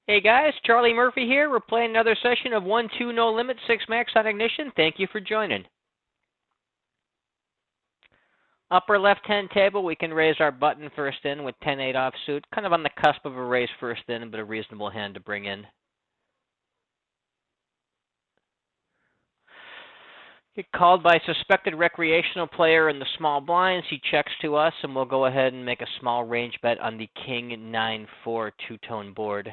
Hey guys, Charlie Murphy here. We're playing another session of 1-2 No Limit 6 Max on Ignition. Thank you for joining. Upper left-hand table, we can raise our button first in with 10-8 offsuit. Kind of on the cusp of a raise first in, but a reasonable hand to bring in. Get called by a suspected recreational player in the small blinds. He checks to us, and we'll go ahead and make a small range bet on the King 9-4 two-tone board.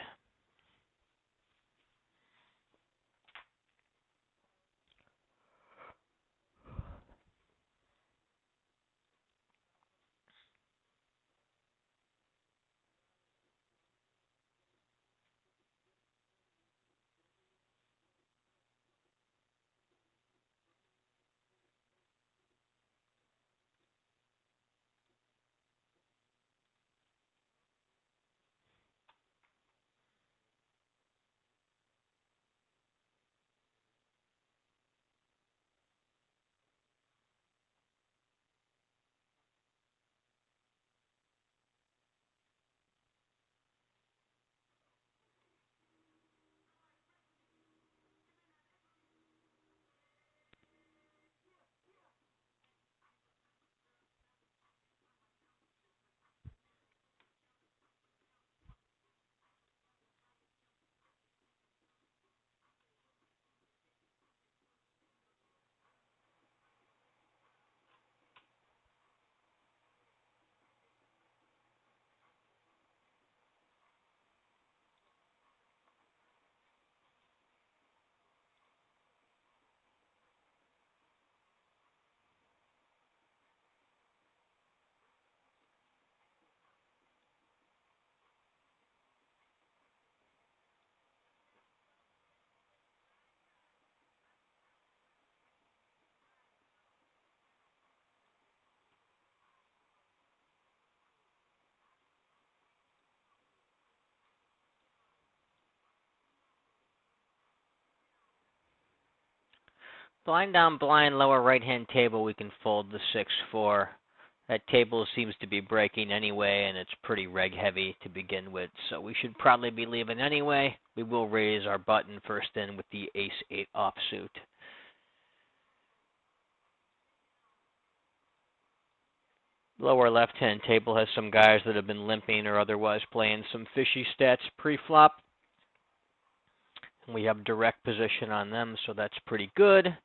Blind down, blind, lower right-hand table, we can fold the 6-4. That table seems to be breaking anyway, and it's pretty reg heavy to begin with, so we should probably be leaving anyway. We will raise our button first in with the Ace-8 offsuit. Lower left-hand table has some guys that have been limping or otherwise playing some fishy stats pre-flop. We have direct position on them, so that's pretty good.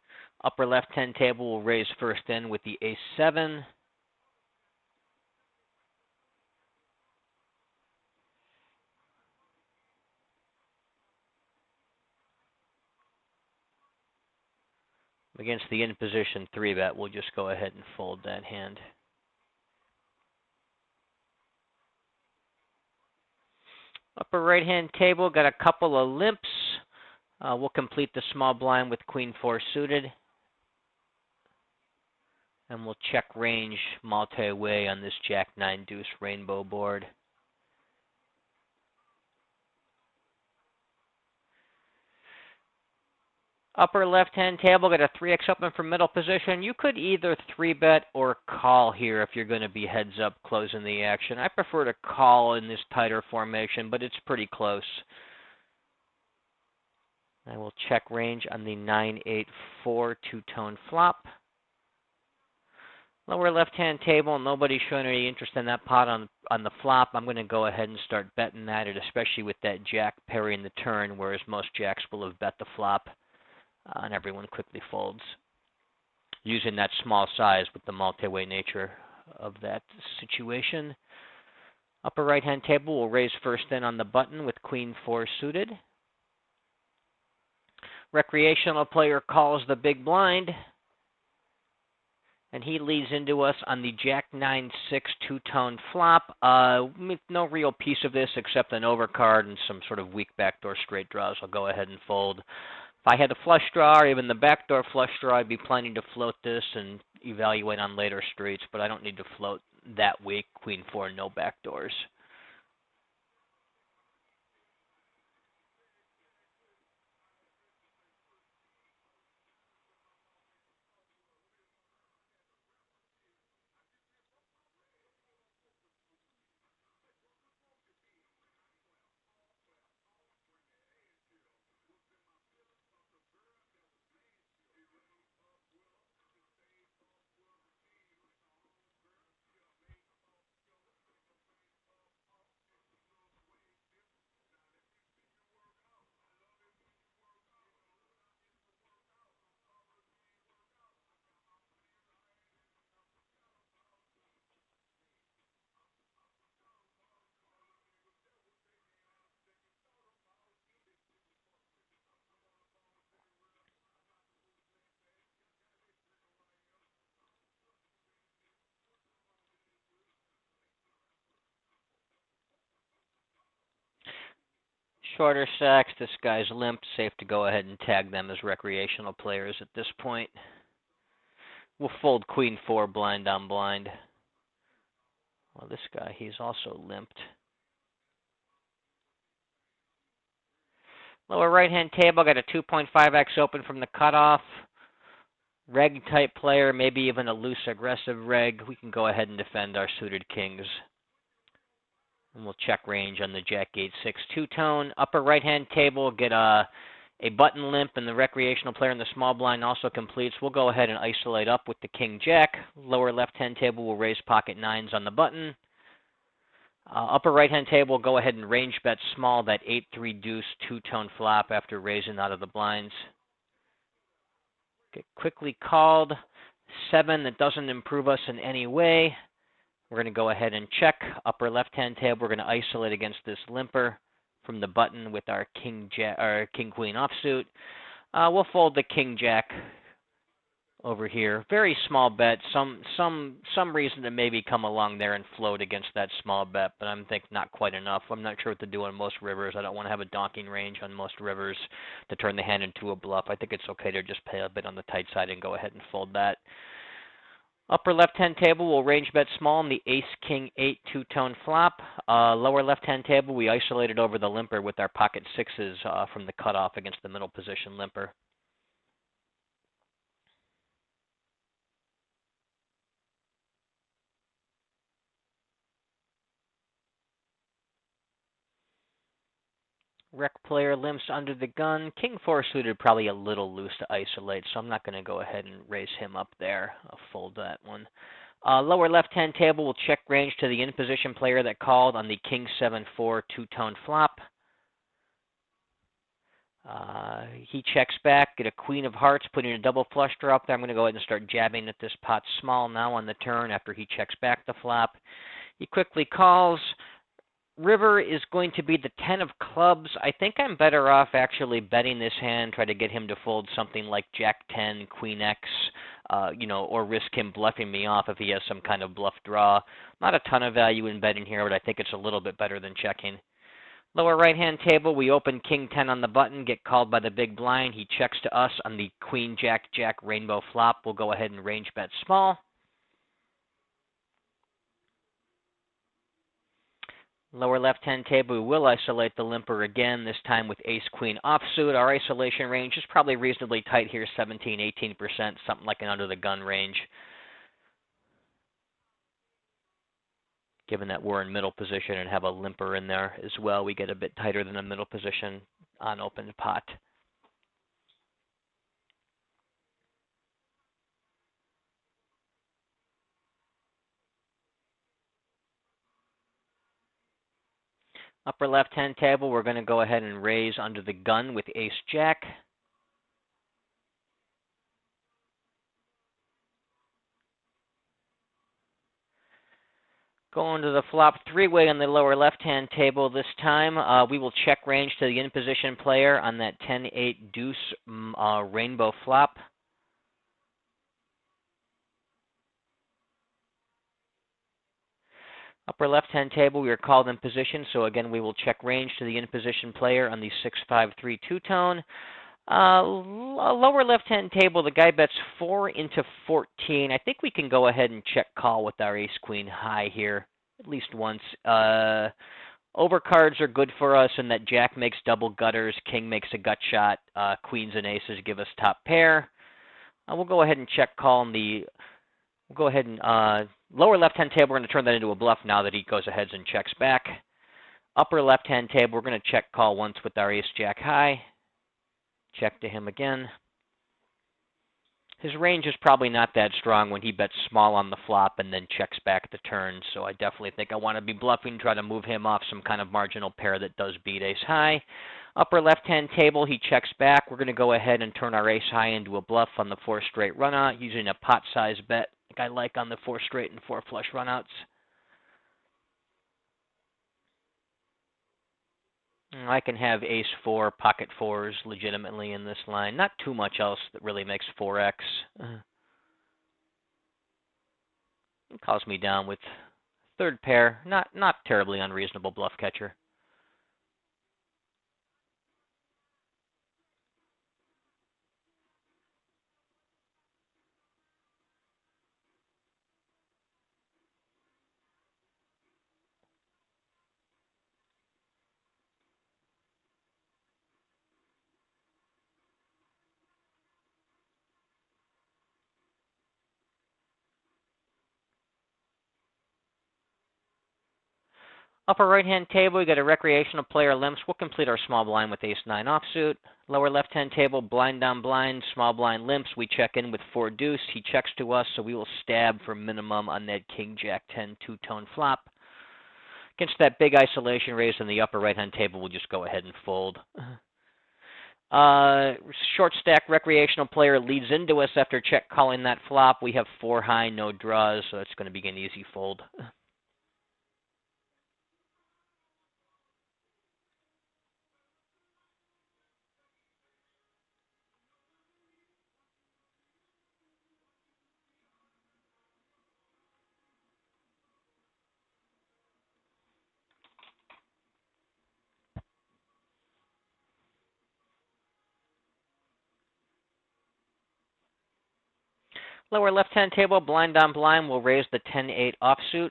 Upper left-hand table will raise first in with the Ace-7. Against the in-position 3-bet, we'll just go ahead and fold that hand. Upper right-hand table, got a couple of limps. We'll complete the small blind with Queen-4 suited. And we'll check range multi-way on this Jack-9 deuce rainbow board. Upper left-hand table, got a 3x open from middle position. You could either 3-bet or call here if you're going to be heads up closing the action. I prefer to call in this tighter formation, but it's pretty close. I will check range on the 9-8-4 two-tone flop. Lower left-hand table, nobody's showing any interest in that pot on the flop. I'm going to go ahead and start betting that, especially with that Jack parrying the turn, whereas most Jacks will have bet the flop, and everyone quickly folds, using that small size with the multi-way nature of that situation. Upper right-hand table will raise first in on the button with Queen-4 suited. Recreational player calls the big blind, and he leads into us on the Jack-9-6 two-tone flop with no real piece of this except an overcard and some sort of weak backdoor straight draws. I'll go ahead and fold. If I had a flush draw or even the backdoor flush draw, I'd be planning to float this and evaluate on later streets, but I don't need to float that weak. Queen-4, no backdoors. Shorter stacks, this guy's limp. Safe to go ahead and tag them as recreational players at this point. We'll fold Queen 4 blind on blind. Well, this guy, he's also limped. Lower right-hand table, got a 2.5x open from the cutoff. Reg-type player, maybe even a loose aggressive reg. We can go ahead and defend our suited kings. And we'll check range on the Jack-8-6 two-tone. Upper right-hand table, get a button limp, and the recreational player in the small blind also completes. We'll go ahead and isolate up with the King-Jack. Lower left-hand table, we'll raise pocket nines on the button. Upper right-hand table, go ahead and range bet small, that 8-3 deuce two-tone flop after raising out of the blinds. Get quickly called. 7, that doesn't improve us in any way. We're going to go ahead and check. Upper left-hand table, we're going to isolate against this limper from the button with our King-Queen offsuit. We'll fold the King-Jack over here. Very small bet. Some reason to maybe come along there and float against that small bet, but I'm thinking not quite enough. I'm not sure what to do on most rivers. I don't want to have a donking range on most rivers to turn the hand into a bluff. I think it's okay to just pay a bit on the tight side and go ahead and fold that. Upper left-hand table, we'll range bet small on the Ace-King-8 two-tone flop. Lower left-hand table, we isolated over the limper with our pocket sixes from the cutoff against the middle position limper. Rec player limps under the gun. King 4 suited, probably a little loose to isolate, so I'm not going to go ahead and raise him up there. I'll fold that one. Lower left-hand table, we'll check range to the in-position player that called on the King 7-4 two-tone flop. He checks back, get a Queen of Hearts, putting a double flush draw up there. I'm going to go ahead and start jabbing at this pot small now on the turn after he checks back the flop. He quickly calls. River is going to be the 10 of clubs. I think I'm better off actually betting this hand, try to get him to fold something like Jack 10, Queen X, or risk him bluffing me off if he has some kind of bluff draw. Not a ton of value in betting here, but I think it's a little bit better than checking. Lower right-hand table, we open King 10 on the button, get called by the big blind. He checks to us on the Queen Jack Jack rainbow flop. We'll go ahead and range bet small. Lower left-hand table, we will isolate the limper again, this time with Ace-Queen offsuit. Our isolation range is probably reasonably tight here, 17, 18%, something like an under-the-gun range. Given that we're in middle position and have a limper in there as well, we get a bit tighter than a middle position on open pot. Upper left-hand table, we're going to go ahead and raise under the gun with Ace-Jack. Going to the flop three-way on the lower left-hand table this time. We will check range to the in-position player on that 10-8 deuce rainbow flop. Upper left-hand table, we are called in position, so again, we will check range to the in-position player on the 6-5-3 two-tone. Lower left-hand table, the guy bets 4 into 14. I think we can go ahead and check call with our ace-queen high here, at least once. Overcards are good for us in that jack makes double gutters, king makes a gut shot, queens and aces give us top pair. We'll go ahead and check call on the... We'll go ahead and lower left-hand table, we're going to turn that into a bluff now that he goes ahead and checks back. Upper left-hand table, we're going to check call once with our ace-jack high. Check to him again. His range is probably not that strong when he bets small on the flop and then checks back the turn, so I definitely think I want to be bluffing, try to move him off some kind of marginal pair that does beat ace-high. Upper left-hand table, he checks back. We're going to go ahead and turn our ace-high into a bluff on the 4 straight runout using a pot-size bet like I like on the 4 straight and 4 flush runouts. I can have ace-4, pocket 4s legitimately in this line. Not too much else that really makes 4x. It calls me down with third pair. Not terribly unreasonable bluff catcher. Upper right-hand table, we got a recreational player limps. We'll complete our small blind with ace-9 offsuit. Lower left-hand table, blind down blind, small blind limps. We check in with 4 deuce. He checks to us, so we will stab for minimum on that king-jack-10 two-tone flop. Against that big isolation raise in the upper right-hand table, we'll just go ahead and fold. Short stack recreational player leads into us after check calling that flop. We have 4 high, no draws, so it's going to be an easy fold. Lower left-hand table, blind on blind, we'll raise the 10-8 offsuit.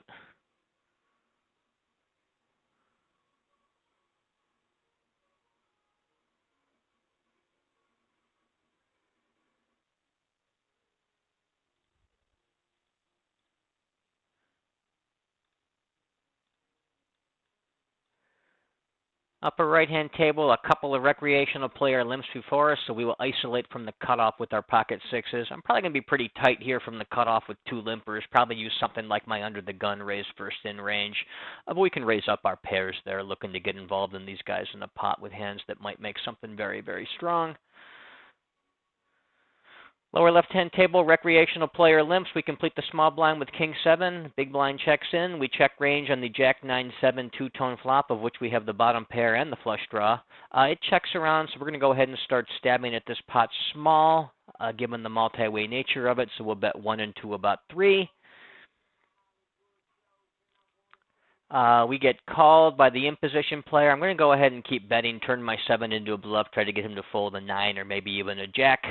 Upper right-hand table, a couple of recreational player limps before us, so we will isolate from the cutoff with our pocket sixes. I'm probably going to be pretty tight here from the cutoff with 2 limpers. Probably use something like my under the gun raise first in range. But we can raise up our pairs there, looking to get involved in these guys in the pot with hands that might make something very, very strong. Lower left-hand table, recreational player limps. We complete the small blind with king-7. Big blind checks in. We check range on the jack-9-7 two-tone flop, of which we have the bottom pair and the flush draw. It checks around, so we're going to go ahead and start stabbing at this pot small, given the multi-way nature of it. So we'll bet 1 and 2 about 3. We get called by the in-position player. I'm going to go ahead and keep betting, turn my 7 into a bluff, try to get him to fold a 9 or maybe even a jack.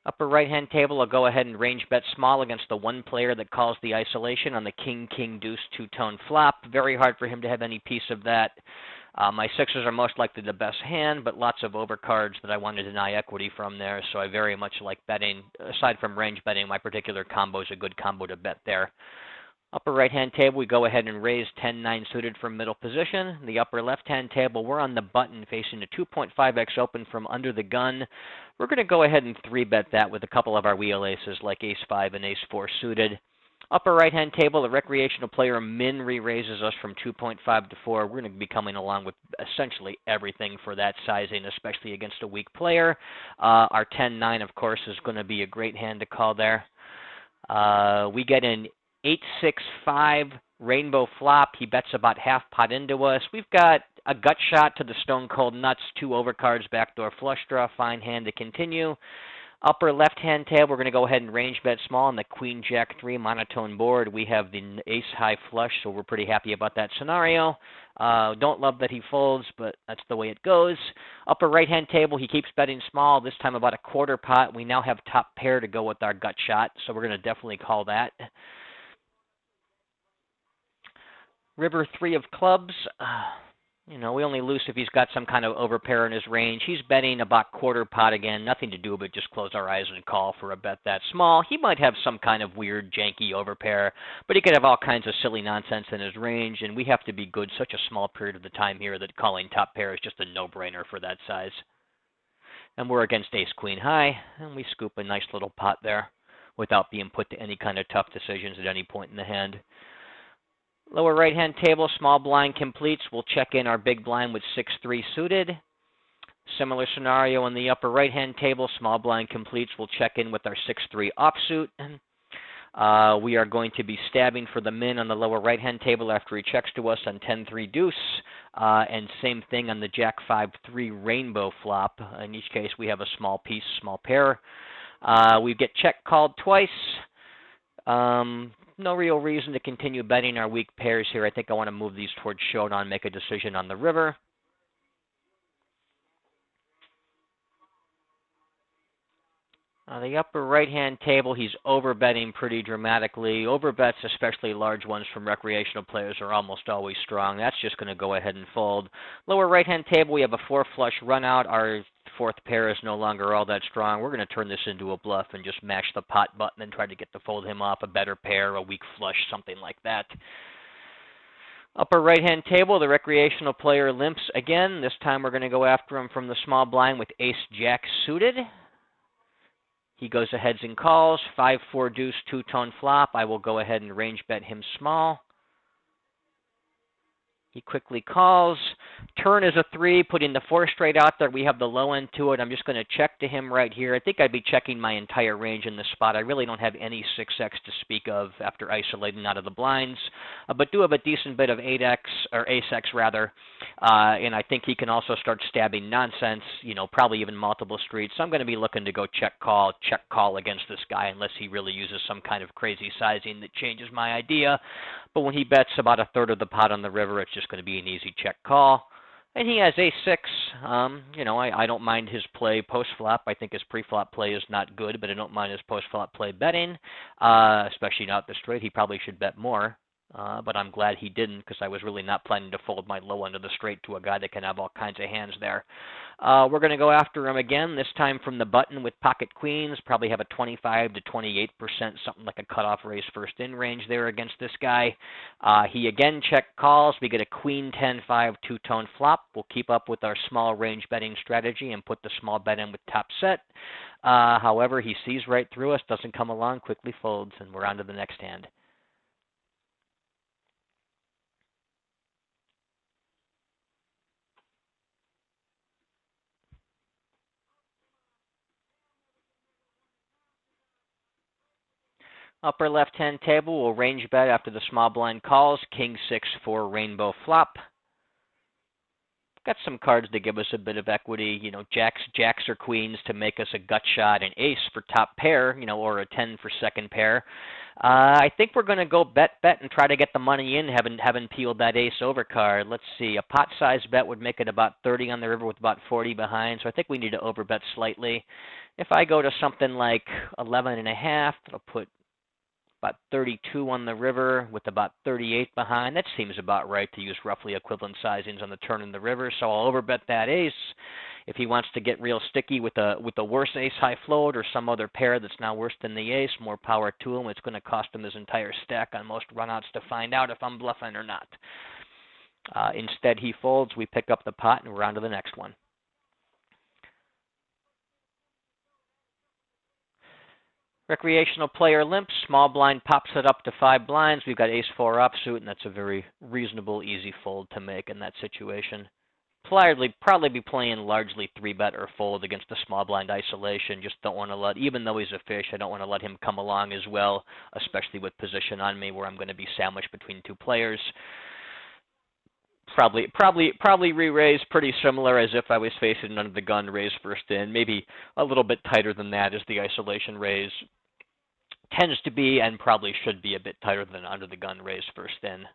Upper right-hand table, I'll go ahead and range bet small against the one player that calls the isolation on the king-king-deuce two-tone flop. Very hard for him to have any piece of that. My sixes are most likely the best hand, but lots of overcards that I want to deny equity from there, so I very much like betting. Aside from range betting, my particular combo is a good combo to bet there. Upper right-hand table, we go ahead and raise 10-9 suited from middle position. The upper left-hand table, we're on the button facing a 2.5x open from under the gun. We're going to go ahead and 3-bet that with a couple of our wheel aces like ace-5 and ace-4 suited. Upper right-hand table, the recreational player min re-raises us from 2.5 to 4. We're going to be coming along with essentially everything for that sizing, especially against a weak player. Our 10-9, of course, is going to be a great hand to call there. We get an 8-6-5 rainbow flop. He bets about half pot into us. We've got a gut shot to the stone cold nuts, 2 overcards, backdoor flush draw, fine hand to continue. Upper left-hand table, we're going to go ahead and range bet small on the queen jack 3 monotone board. We have the ace high flush, so we're pretty happy about that scenario. Don't love that he folds, but that's the way it goes. Upper right-hand table, he keeps betting small, this time about a quarter pot. We now have top pair to go with our gut shot, so we're going to definitely call that. River 3 of clubs. You know, we only lose if he's got some kind of overpair in his range. He's betting about quarter pot again. Nothing to do but just close our eyes and call for a bet that small. He might have some kind of weird, janky overpair, but he could have all kinds of silly nonsense in his range, and we have to be good such a small period of the time here that calling top pair is just a no-brainer for that size. And we're against ace-queen high, and we scoop a nice little pot there without being put to any kind of tough decisions at any point in the hand. Lower right-hand table, small blind completes. We'll check in our big blind with 6-3 suited. Similar scenario on the upper right-hand table, small blind completes. We'll check in with our 6-3 offsuit. We are going to be stabbing for the min on the lower right-hand table after he checks to us on 10-3 deuce. And same thing on the jack 5-3 rainbow flop. In each case, we have a small piece, small pair. We get check called twice. No real reason to continue betting our weak pairs here. I think I want to move these towards showdown, make a decision on the river. The upper right-hand table, he's overbetting pretty dramatically. Overbets, especially large ones from recreational players, are almost always strong. That's just going to go ahead and fold. Lower right-hand table, we have a 4 flush run out. Our fourth pair is no longer all that strong. We're going to turn this into a bluff and just mash the pot button and try to get to fold him off a better pair, a weak flush, something like that. Upper right-hand table, the recreational player limps again. This time we're going to go after him from the small blind with ace-jack suited. He goes ahead and calls. 5-4 deuce, two-tone flop. I will go ahead and range bet him small. He quickly calls. Turn is a 3, putting the 4 straight out there. We have the low end to it. I'm just going to check to him right here. I think I'd be checking my entire range in this spot. I really don't have any 6x to speak of after isolating out of the blinds, but do have a decent bit of 8x, or ace-x rather, and I think he can also start stabbing nonsense, you know, probably even multiple streets. So I'm going to be looking to go check call against this guy unless he really uses some kind of crazy sizing that changes my idea. But when he bets about a third of the pot on the river, it's just going to be an easy check call. And he has ace-6. You know, I don't mind his play post-flop. I think his pre-flop play is not good, but I don't mind his post-flop play betting, especially not the straight. He probably should bet more. But I'm glad he didn't because I was really not planning to fold my low end of the straight to a guy that can have all kinds of hands there. We're going to go after him again, this time from the button with pocket queens. Probably have a 25 to 28%, something like a cutoff raise first in range there against this guy. He again check calls. We get a queen 10-5 two-tone flop. We'll keep up with our small range betting strategy and put the small bet in with top set. However, he sees right through us, doesn't come along, quickly folds, and we're on to the next hand. Upper left-hand table, we'll range bet after the small blind calls. King 6-4 rainbow flop. Got some cards to give us a bit of equity. You know, jacks or queens to make us a gut shot, an ace for top pair, you know, or a 10 for second pair. I think we're going to go bet and try to get the money in, having peeled that ace over card. Let's see, a pot size bet would make it about 30 on the river with about 40 behind, so I think we need to overbet slightly. If I go to something like 11.5, that'll put about 32 on the river with about 38 behind. That seems about right to use roughly equivalent sizings on the turn in the river. So I'll overbet that ace. If he wants to get real sticky with a worse ace high float or some other pair that's now worse than the ace, more power to him. It's going to cost him his entire stack on most runouts to find out if I'm bluffing or not. Instead, he folds. We pick up the pot and we're on to the next one. Recreational player limps, small blind pops it up to 5 blinds. We've got ace-4 offsuit, and that's a very reasonable, easy fold to make in that situation. Probably be playing largely 3-bet or fold against the small blind isolation. Just don't want to let, even though he's a fish, I don't want to let him come along as well, especially with position on me where I'm going to be sandwiched between 2 players. Probably re-raise pretty similar as if I was facing under the gun raise first in. Maybe a little bit tighter than that as the isolation raise tends to be, and probably should be a bit tighter than under the gun raise first in.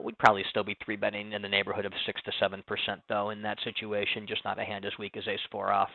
We'd probably still be 3-betting in the neighborhood of 6 to 7% though in that situation, just not a hand as weak as ace-4 off.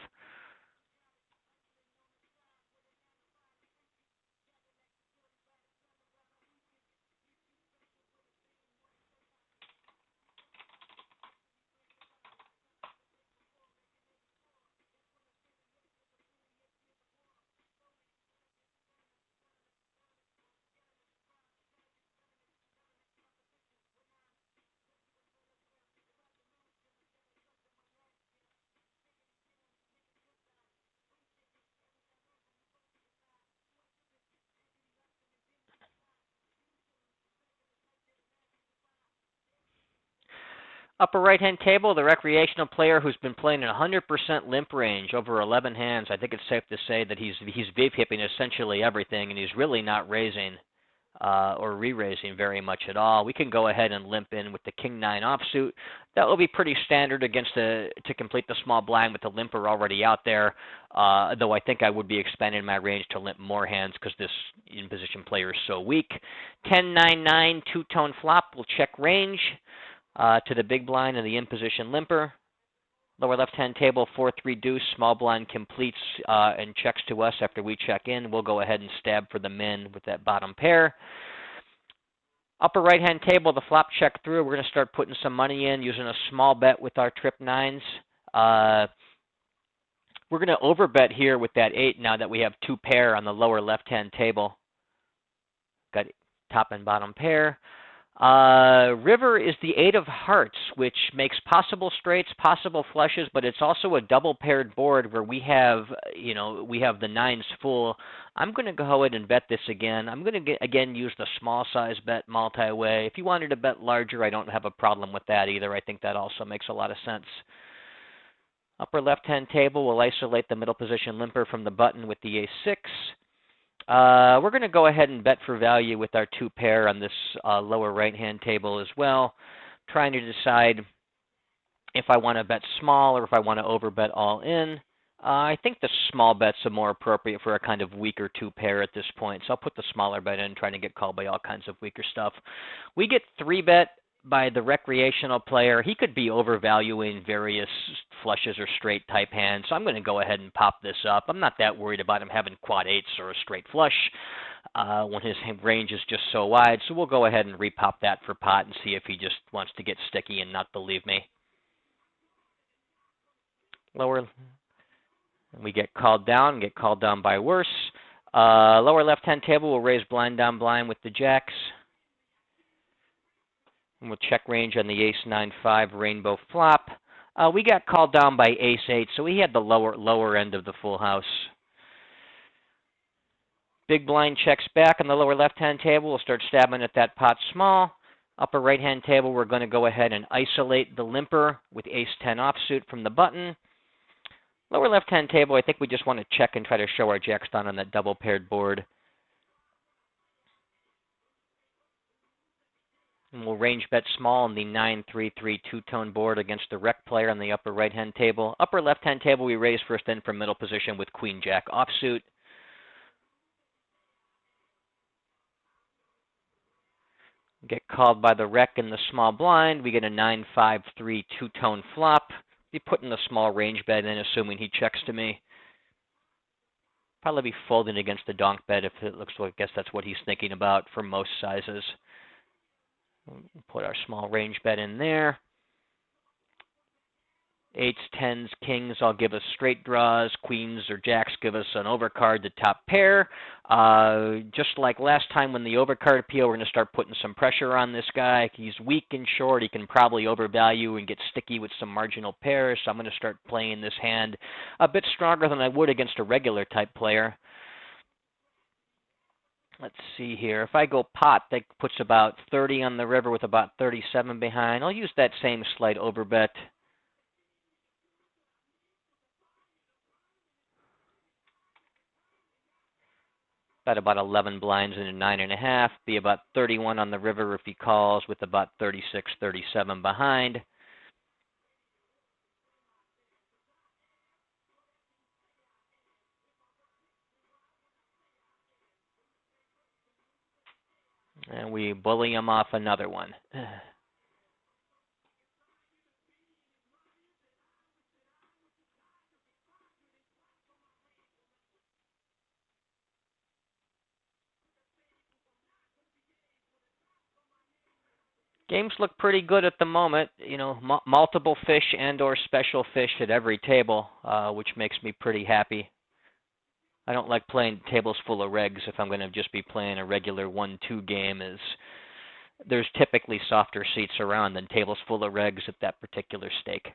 Upper right-hand table, the recreational player who's been playing in 100% limp range over 11 hands. I think it's safe to say that he's VPIPing essentially everything, and he's really not raising or re-raising very much at all. We can go ahead and limp in with the King-9 offsuit. That will be pretty standard against to complete the small blind with the limper already out there, though I think I would be expanding my range to limp more hands because this in-position player is so weak. 10-9-9, two-tone flop will check range. To the big blind and the in-position limper. Lower left-hand table, 4-3 deuce, small blind completes and checks to us after we check in. We'll go ahead and stab for the min with that bottom pair. Upper right-hand table, the flop check through. We're going to start putting some money in using a small bet with our trip 9s. We're going to overbet here with that 8 now that we have 2 pair on the lower left-hand table. Got top and bottom pair. River is the 8 of hearts, which makes possible straights, possible flushes, but it's also a double paired board where we have, we have the 9s full. I'm going to go ahead and bet this again. I'm going to, again, use the small size bet multi-way. If you wanted to bet larger, I don't have a problem with that either. I think that also makes a lot of sense. Upper left-hand table, we'll isolate the middle position limper from the button with the ace-6. We're going to go ahead and bet for value with our 2 pair on this lower right-hand table as well, trying to decide if I want to bet small or if I want to overbet all in. I think the small bets are more appropriate for a kind of weaker 2 pair at this point, so I'll put the smaller bet in, trying to get called by all kinds of weaker stuff. We get 3-bet by the recreational player. He could be overvaluing various flushes or straight type hands, so I'm going to go ahead and pop this up. I'm not that worried about him having quad 8s or a straight flush when his range is just so wide, so we'll go ahead and repop that for pot and see if he just wants to get sticky and not believe me. Lower, we get called down by worse. Lower left-hand table, we'll raise blind down blind with the jacks. And we'll check range on the ace-9-5 rainbow flop. We got called down by ace-8, so he had the lower end of the full house. Big blind checks back on the lower left-hand table. We'll start stabbing at that pot small. Upper right-hand table, we're going to go ahead and isolate the limper with ace-10 offsuit from the button. Lower left-hand table, I think we just want to check and try to show our jacks down on that double-paired board. And we'll range bet small on the 9-3-3 two-tone board against the rec player on the upper right-hand table. Upper left-hand table, we raise first in from middle position with queen-jack offsuit. Get called by the rec in the small blind. We get a 9-5-3 two-tone flop. Be putting the small range bet in, assuming he checks to me. Probably be folding against the donk bet if it looks like, I guess that's what he's thinking about for most sizes. We'll put our small range bet in there. 8s, 10s, kings all give us straight draws. Queens or jacks give us an overcard, the top pair. Just like last time when the overcard appeal, we're going to start putting some pressure on this guy. He's weak and short. He can probably overvalue and get sticky with some marginal pairs. So I'm going to start playing this hand a bit stronger than I would against a regular type player. Let's see here. If I go pot, that puts about 30 on the river with about 37 behind. I'll use that same slight overbet. Got about 11 blinds and a 9.5. Be about 31 on the river if he calls with about 36, 37 behind. And we bully him off another one. Games look pretty good at the moment. You know, multiple fish and or special fish at every table, which makes me pretty happy. I don't like playing tables full of regs if I'm going to just be playing a regular 1-2 game. There's typically softer seats around than tables full of regs at that particular stake.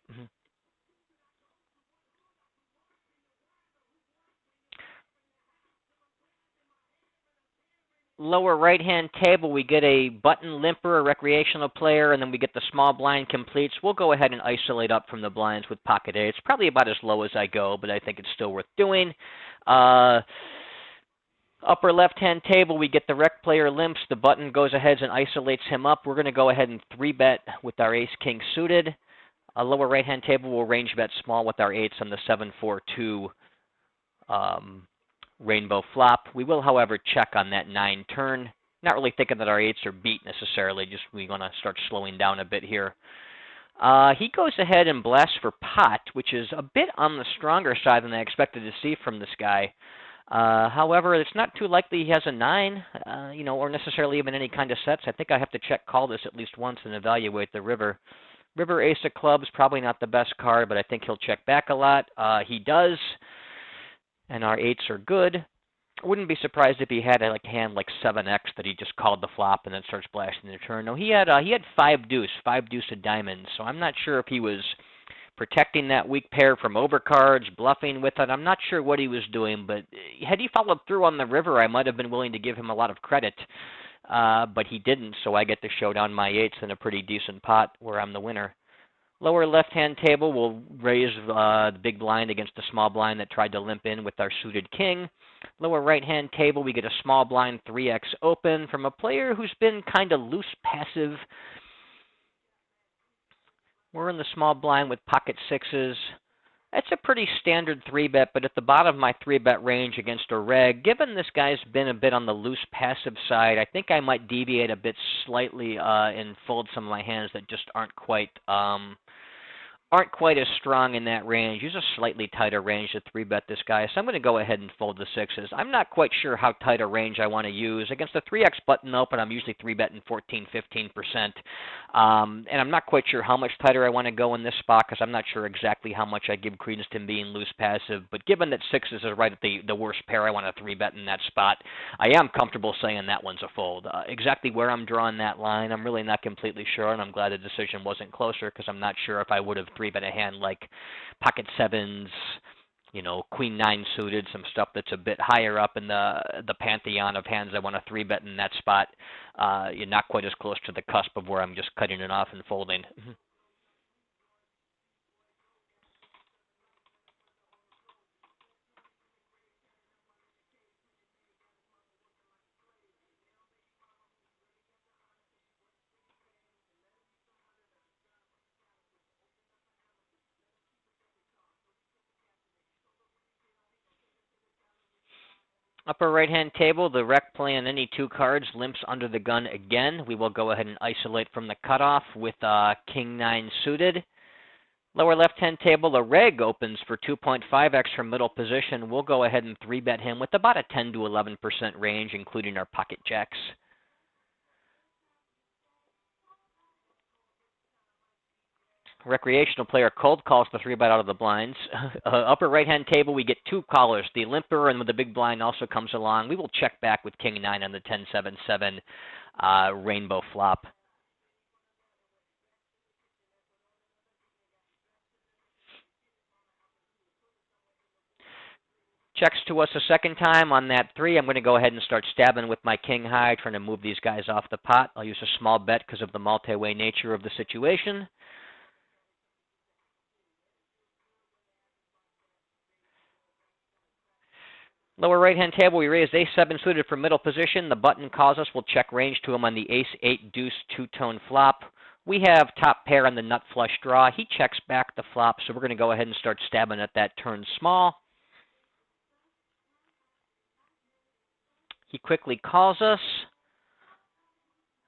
Lower right-hand table, we get a button limper, a recreational player, and then we get the small blind completes. We'll go ahead and isolate up from the blinds with pocket 8. It's probably about as low as I go, but I think it's still worth doing. Upper left-hand table, we get the rec player limps. The button goes ahead and isolates him up. We're going to go ahead and 3-bet with our ace-king suited. Lower right-hand table, we'll range bet small with our 8s on the 7-4-2 rainbow flop. We will, however, check on that 9 turn. Not really thinking that our 8s are beat necessarily, just we want to start slowing down a bit here. He goes ahead and blasts for pot, which is a bit on the stronger side than I expected to see from this guy. However, it's not too likely he has a 9, or necessarily even any kind of sets. I think I have to check call this at least once and evaluate the river. River Ace of Clubs, probably not the best card, but I think he'll check back a lot. He does, and our 8s are good. I wouldn't be surprised if he had a hand like 7x that he just called the flop and then starts blasting the turn. No, he had 5 deuce of diamonds, so I'm not sure if he was protecting that weak pair from overcards, bluffing with it. I'm not sure what he was doing, but had he followed through on the river, I might have been willing to give him a lot of credit, but he didn't, so I get to show down my 8s in a pretty decent pot where I'm the winner. Lower left-hand table, we'll raise the big blind against the small blind that tried to limp in with our suited king. Lower right-hand table, we get a small blind 3x open from a player who's been kind of loose passive. We're in the small blind with pocket 6s. That's a pretty standard 3-bet, but at the bottom of my 3-bet range against a reg, given this guy's been a bit on the loose passive side, I think I might deviate a bit slightly and fold some of my hands that just aren't quite as strong in that range. Use a slightly tighter range to 3-bet this guy, so I'm going to go ahead and fold the 6s. I'm not quite sure how tight a range I want to use. Against the 3x button open, I'm usually 3-betting 14-15%. And I'm not quite sure how much tighter I want to go in this spot because I'm not sure exactly how much I give credence to him being loose passive. But given that 6s is right at the worst pair I want to 3-bet in that spot, I am comfortable saying that one's a fold. Exactly where I'm drawing that line, I'm really not completely sure, and I'm glad the decision wasn't closer because I'm not sure if I would have 3-bet a hand like pocket 7s, queen 9 suited, some stuff that's a bit higher up in the pantheon of hands I want to 3-bet in that spot. You're not quite as close to the cusp of where I'm just cutting it off and folding. Upper right-hand table, the rec playing any 2 cards limps under the gun again. We will go ahead and isolate from the cutoff with king 9 suited. Lower left-hand table, the reg opens for 2.5x from middle position. We'll go ahead and 3-bet him with about a 10 to 11% range, including our pocket jacks. Recreational player cold calls the 3-bet out of the blinds. Upper right-hand table, we get 2 callers. The limper and the big blind also comes along. We will check back with king 9 on the 10-7-7 rainbow flop. Checks to us a second time on that 3. I'm going to go ahead and start stabbing with my king high, trying to move these guys off the pot. I'll use a small bet because of the multi-way nature of the situation. Lower right-hand table, we raise ace-7 suited from middle position. The button calls us. We'll check range to him on the ace-8 deuce 2-tone flop. We have top pair on the nut flush draw. He checks back the flop, so we're going to go ahead and start stabbing at that turn small. He quickly calls us.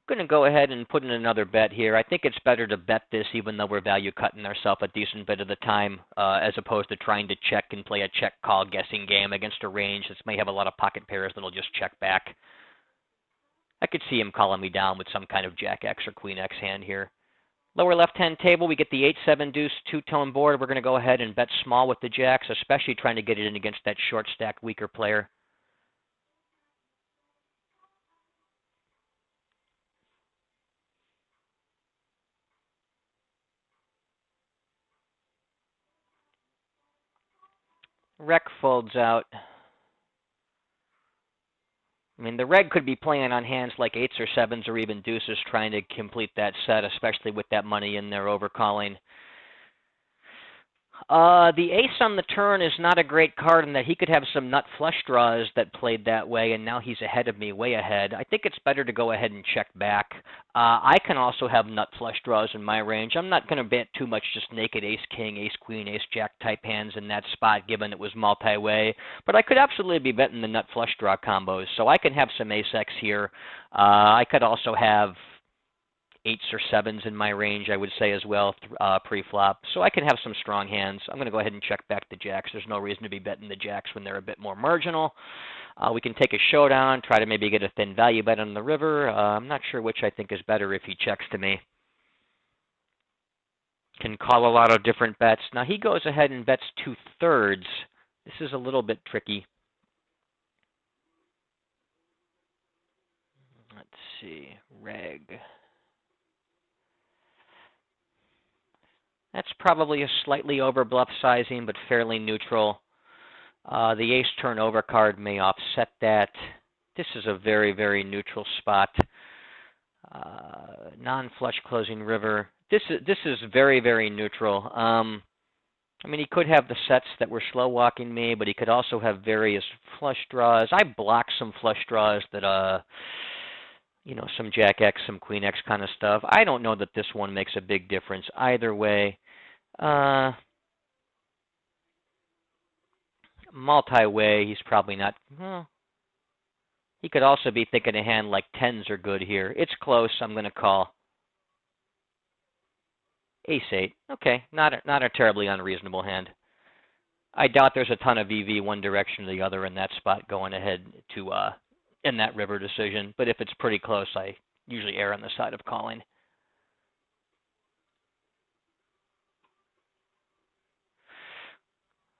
I'm going to go ahead and put in another bet here. I think it's better to bet this even though we're value cutting ourselves a decent bit of the time as opposed to trying to check and play a check call guessing game against a range that may have a lot of pocket pairs that'll just check back. I could see him calling me down with some kind of jack X or queen X hand here. Lower left-hand table, we get the 8-7 deuce 2-tone board. We're going to go ahead and bet small with the jacks, especially trying to get it in against that short stack weaker player. Rec folds out. I mean, the reg could be playing on hands like 8s or 7s or even deuces trying to complete that set, especially with that money in there overcalling. The ace on the turn is not a great card in that he could have some nut flush draws that played that way, and now he's ahead of me, way ahead. I think it's better to go ahead and check back. I can also have nut flush draws in my range. I'm not going to bet too much just naked ace-king, ace-queen, ace-jack type hands in that spot, given it was multi-way. But I could absolutely be betting the nut flush draw combos, so I can have some ace-x here. I could also have 8s or 7s in my range, I would say as well, pre-flop. So I can have some strong hands. I'm going to go ahead and check back the jacks. There's no reason to be betting the jacks when they're a bit more marginal. We can take a showdown, try to maybe get a thin value bet on the river. I'm not sure which I think is better if he checks to me. can call a lot of different bets. Now he goes ahead and bets 2/3. This is a little bit tricky. Let's see, reg. That's probably a slightly over bluff sizing, but fairly neutral. The ace turn overcard may offset that. This is a very, very neutral spot. Non-flush closing river. This is very, very neutral. I mean, he could have the sets that were slow walking me, but he could also have various flush draws. I block some flush draws that you know, some Jack X, some Queen X kind of stuff. I don't know that this one makes a big difference either way. Multi-way, he's probably not. Well, he could also be thinking a hand like 10s are good here. It's close. I'm going to call. Ace-8. Okay, not a terribly unreasonable hand. I doubt there's a ton of EV one direction or the other in that spot going ahead to in that river decision. But if it's pretty close, I usually err on the side of calling.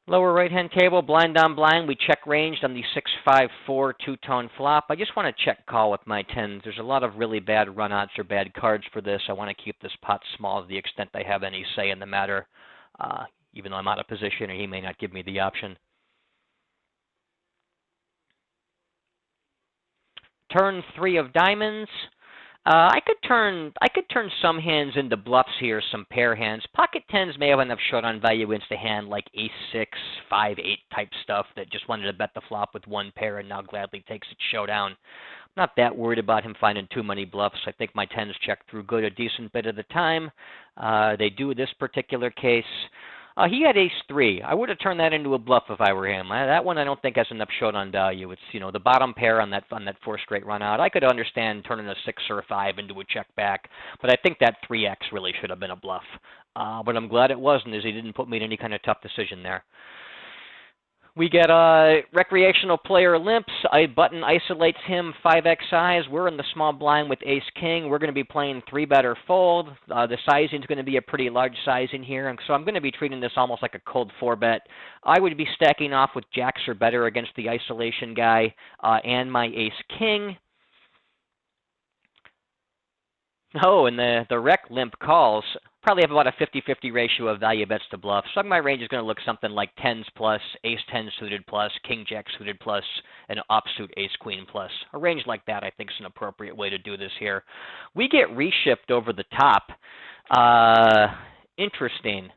Lower right-hand table, blind on blind. We check ranged on the 6-5-4 two-tone flop. I just want to check call with my 10s. There's a lot of really bad run-outs or bad cards for this. I want to keep this pot small to the extent I have any say in the matter, even though I'm out of position or he may not give me the option. Turn 3 of diamonds. I could turn some hands into bluffs here, some pair hands. Pocket 10s may have enough showdown value into hand like ace-6, 5-8 type stuff that just wanted to bet the flop with one pair and now gladly takes its showdown. I'm not that worried about him finding too many bluffs. I think my 10s check through good a decent bit of the time. They do this particular case. He had ace-3. I would have turned that into a bluff if I were him. That one I don't think has enough showdown value. It's, you know, the bottom pair on that 4 straight run out. I could understand turning a 6 or a 5 into a check back, but I think that 3x really should have been a bluff. But I'm glad it wasn't, as he didn't put me in any kind of tough decision there. We get recreational player limps. Button isolates him 5x size. We're in the small blind with ace-king. We're going to be playing 3-bet or fold. The sizing is going to be a pretty large sizing here, and so I'm going to be treating this almost like a cold 4-bet. I would be stacking off with jacks or better against the isolation guy and my ace-king. Oh, and the rec limp calls. Probably have about a 50-50 ratio of value bets to bluff. So my range is going to look something like 10s plus, ace-10 suited plus, king-jack suited plus, and offsuit ace-queen plus. A range like that I think is an appropriate way to do this here. We get reshipped over the top. Interesting.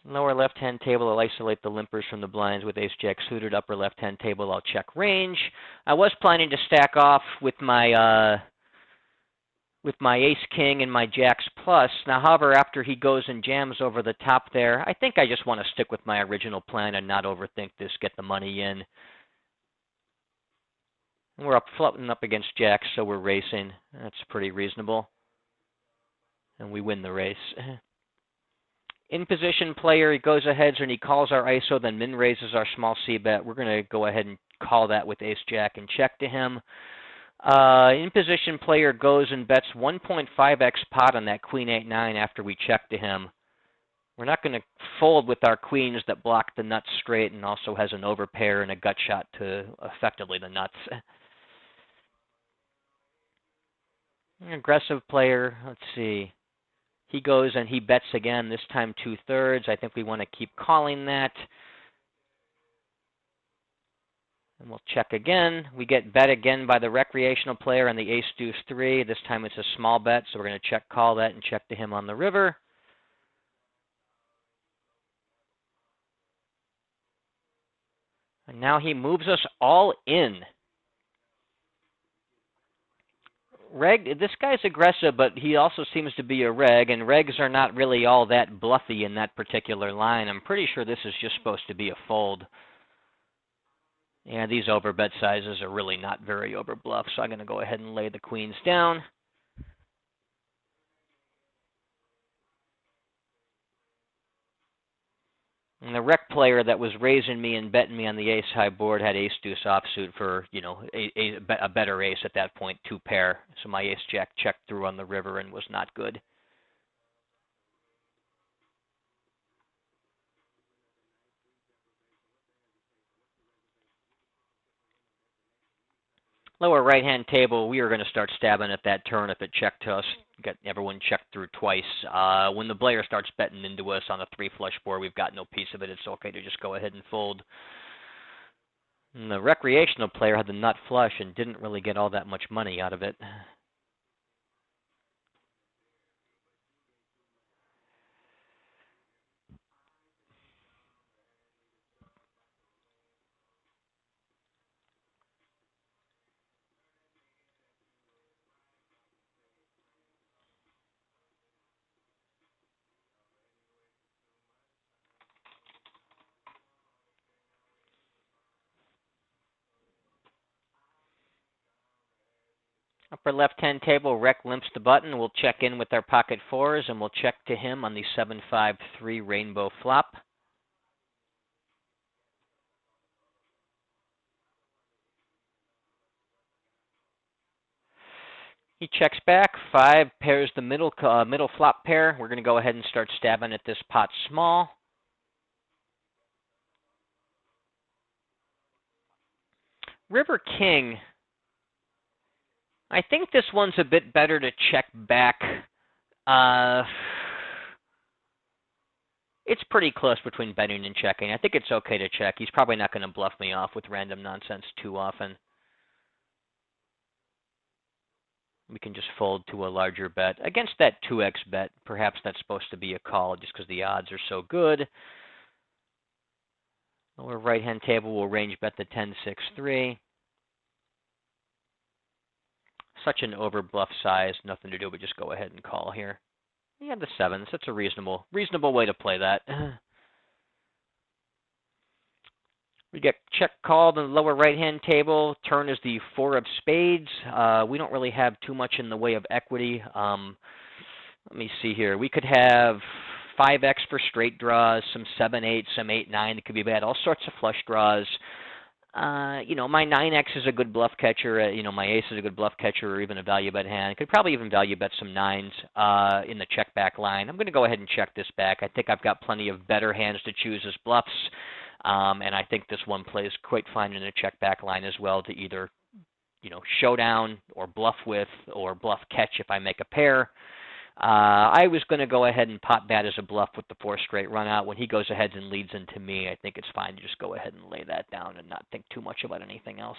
Lower left-hand table, I'll isolate the limpers from the blinds with ace-jack suited. Upper left-hand table, I'll check range. I was planning to stack off with my ace-king and my jacks plus. Now, however, after he goes and jams over the top there, I think I just want to stick with my original plan and not overthink this, get the money in. And we're floating up against jacks, so we're racing. That's pretty reasonable. And we win the race. In position player, he goes ahead and he calls our ISO, then min raises our small C bet. We're going to go ahead and call that with ace-jack and check to him. In position player goes and bets 1.5x pot on that queen 8-9 after we check to him. We're not going to fold with our queens that block the nuts straight and also has an overpair and a gut shot to effectively the nuts. An aggressive player, let's see. He goes and he bets again, this time 2/3. I think we want to keep calling that. And we'll check again. We get bet again by the recreational player on the ace-deuce-3. This time it's a small bet, so we're going to check call that and check to him on the river. And now he moves us all in. Reg, this guy's aggressive, but he also seems to be a reg, and regs are not really all that bluffy in that particular line. I'm pretty sure this is just supposed to be a fold. And these overbet sizes are really not very overbluff, so I'm going to go ahead and lay the queens down. And the rec player that was raising me and betting me on the ace high board had ace deuce offsuit for, a better ace at that point, 2-pair. So my ace jack checked through on the river and was not good. Lower right-hand table, we are going to start stabbing at that turn if it checked to us. Got everyone checked through twice. When the player starts betting into us on a 3-flush board, we've got no piece of it. It's okay to just go ahead and fold. And the recreational player had the nut flush and didn't really get all that much money out of it. Upper left-hand table, rec limps the button. We'll check in with our pocket fours, and we'll check to him on the 7-5-3 rainbow flop. He checks back. 5 pairs the middle flop pair. We're going to go ahead and start stabbing at this pot small. River King. I think this one's a bit better to check back. It's pretty close between betting and checking. I think it's okay to check. He's probably not going to bluff me off with random nonsense too often. We can just fold to a larger bet. Against that 2x bet, perhaps that's supposed to be a call just because the odds are so good. Lower right-hand table will range bet the 10-6-3. Such an overbluff size, nothing to do but just go ahead and call here. Yeah, the 7s. That's a reasonable way to play that. We get check called in the lower right-hand table. Turn is the 4 of spades. We don't really have too much in the way of equity. Let me see here. We could have 5x for straight draws, some 7-8, some 8-9 that could be bad, all sorts of flush draws. My 9x is a good bluff catcher. My ace is a good bluff catcher, or even a value bet hand. Could probably even value bet some 9s in the check back line. I'm going to go ahead and check this back. I think I've got plenty of better hands to choose as bluffs, and I think this one plays quite fine in a check back line as well to either, showdown or bluff with or bluff catch if I make a pair. I was going to go ahead and pot bat as a bluff with the 4 straight run out. When he goes ahead and leads into me, I think it's fine to just go ahead and lay that down and not think too much about anything else.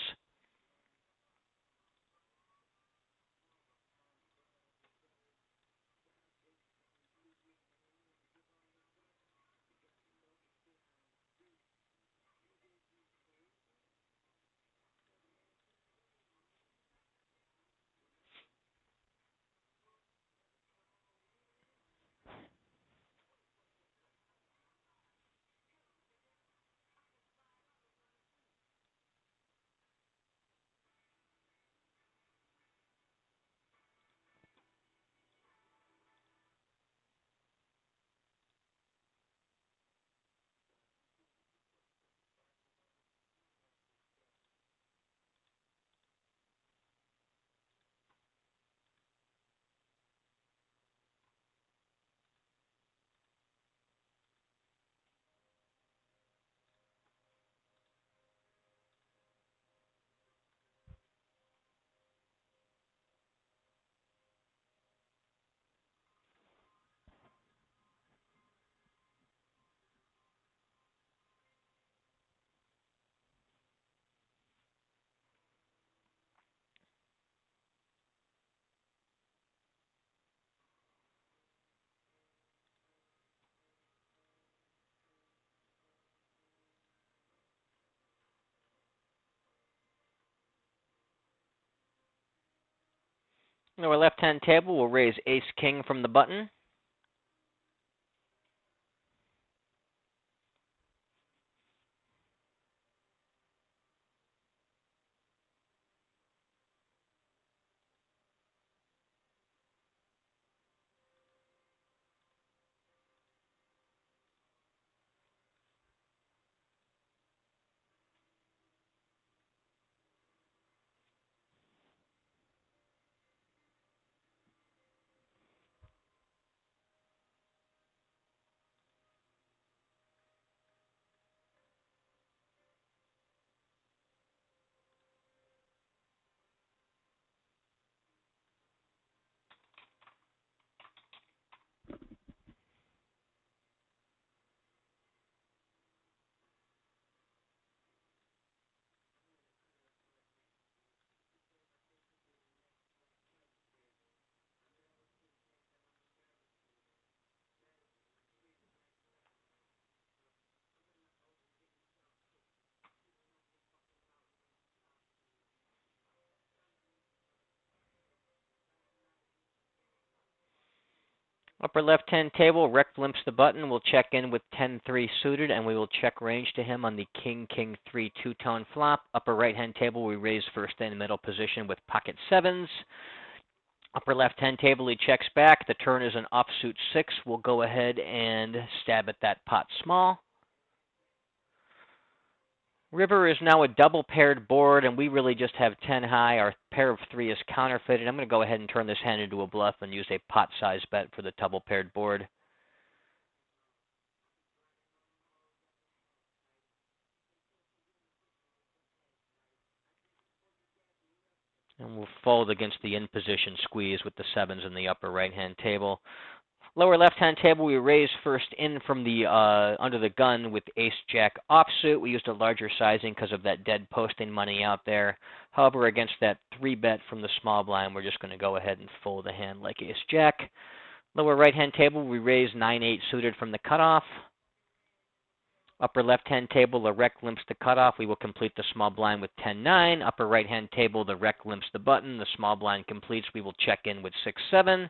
Lower left-hand table, we'll raise ace-king from the button. Upper left-hand table, Rec limps the button. We'll check in with 10-3 suited, and we will check range to him on the King-King-3 two-tone flop. Upper right-hand table, we raise first in middle position with pocket sevens. Upper left-hand table, he checks back. The turn is an offsuit 6. We'll go ahead and stab at that pot small. River is now a double paired board, and we really just have 10 high. Our pair of 3 is counterfeited. I'm going to go ahead and turn this hand into a bluff and use a pot size bet for the double paired board. And we'll fold against the in-position squeeze with the 7s in the upper right-hand table. Lower left-hand table, we raise first in from the under the gun with ace-jack offsuit. We used a larger sizing because of that dead posting money out there. However, against that 3-bet from the small blind, we're just going to go ahead and fold the hand like ace-jack. Lower right-hand table, we raise 9-8 suited from the cutoff. Upper left-hand table, the rec limps the cutoff. We will complete the small blind with 10-9. Upper right-hand table, the rec limps the button. The small blind completes. We will check in with 6-7.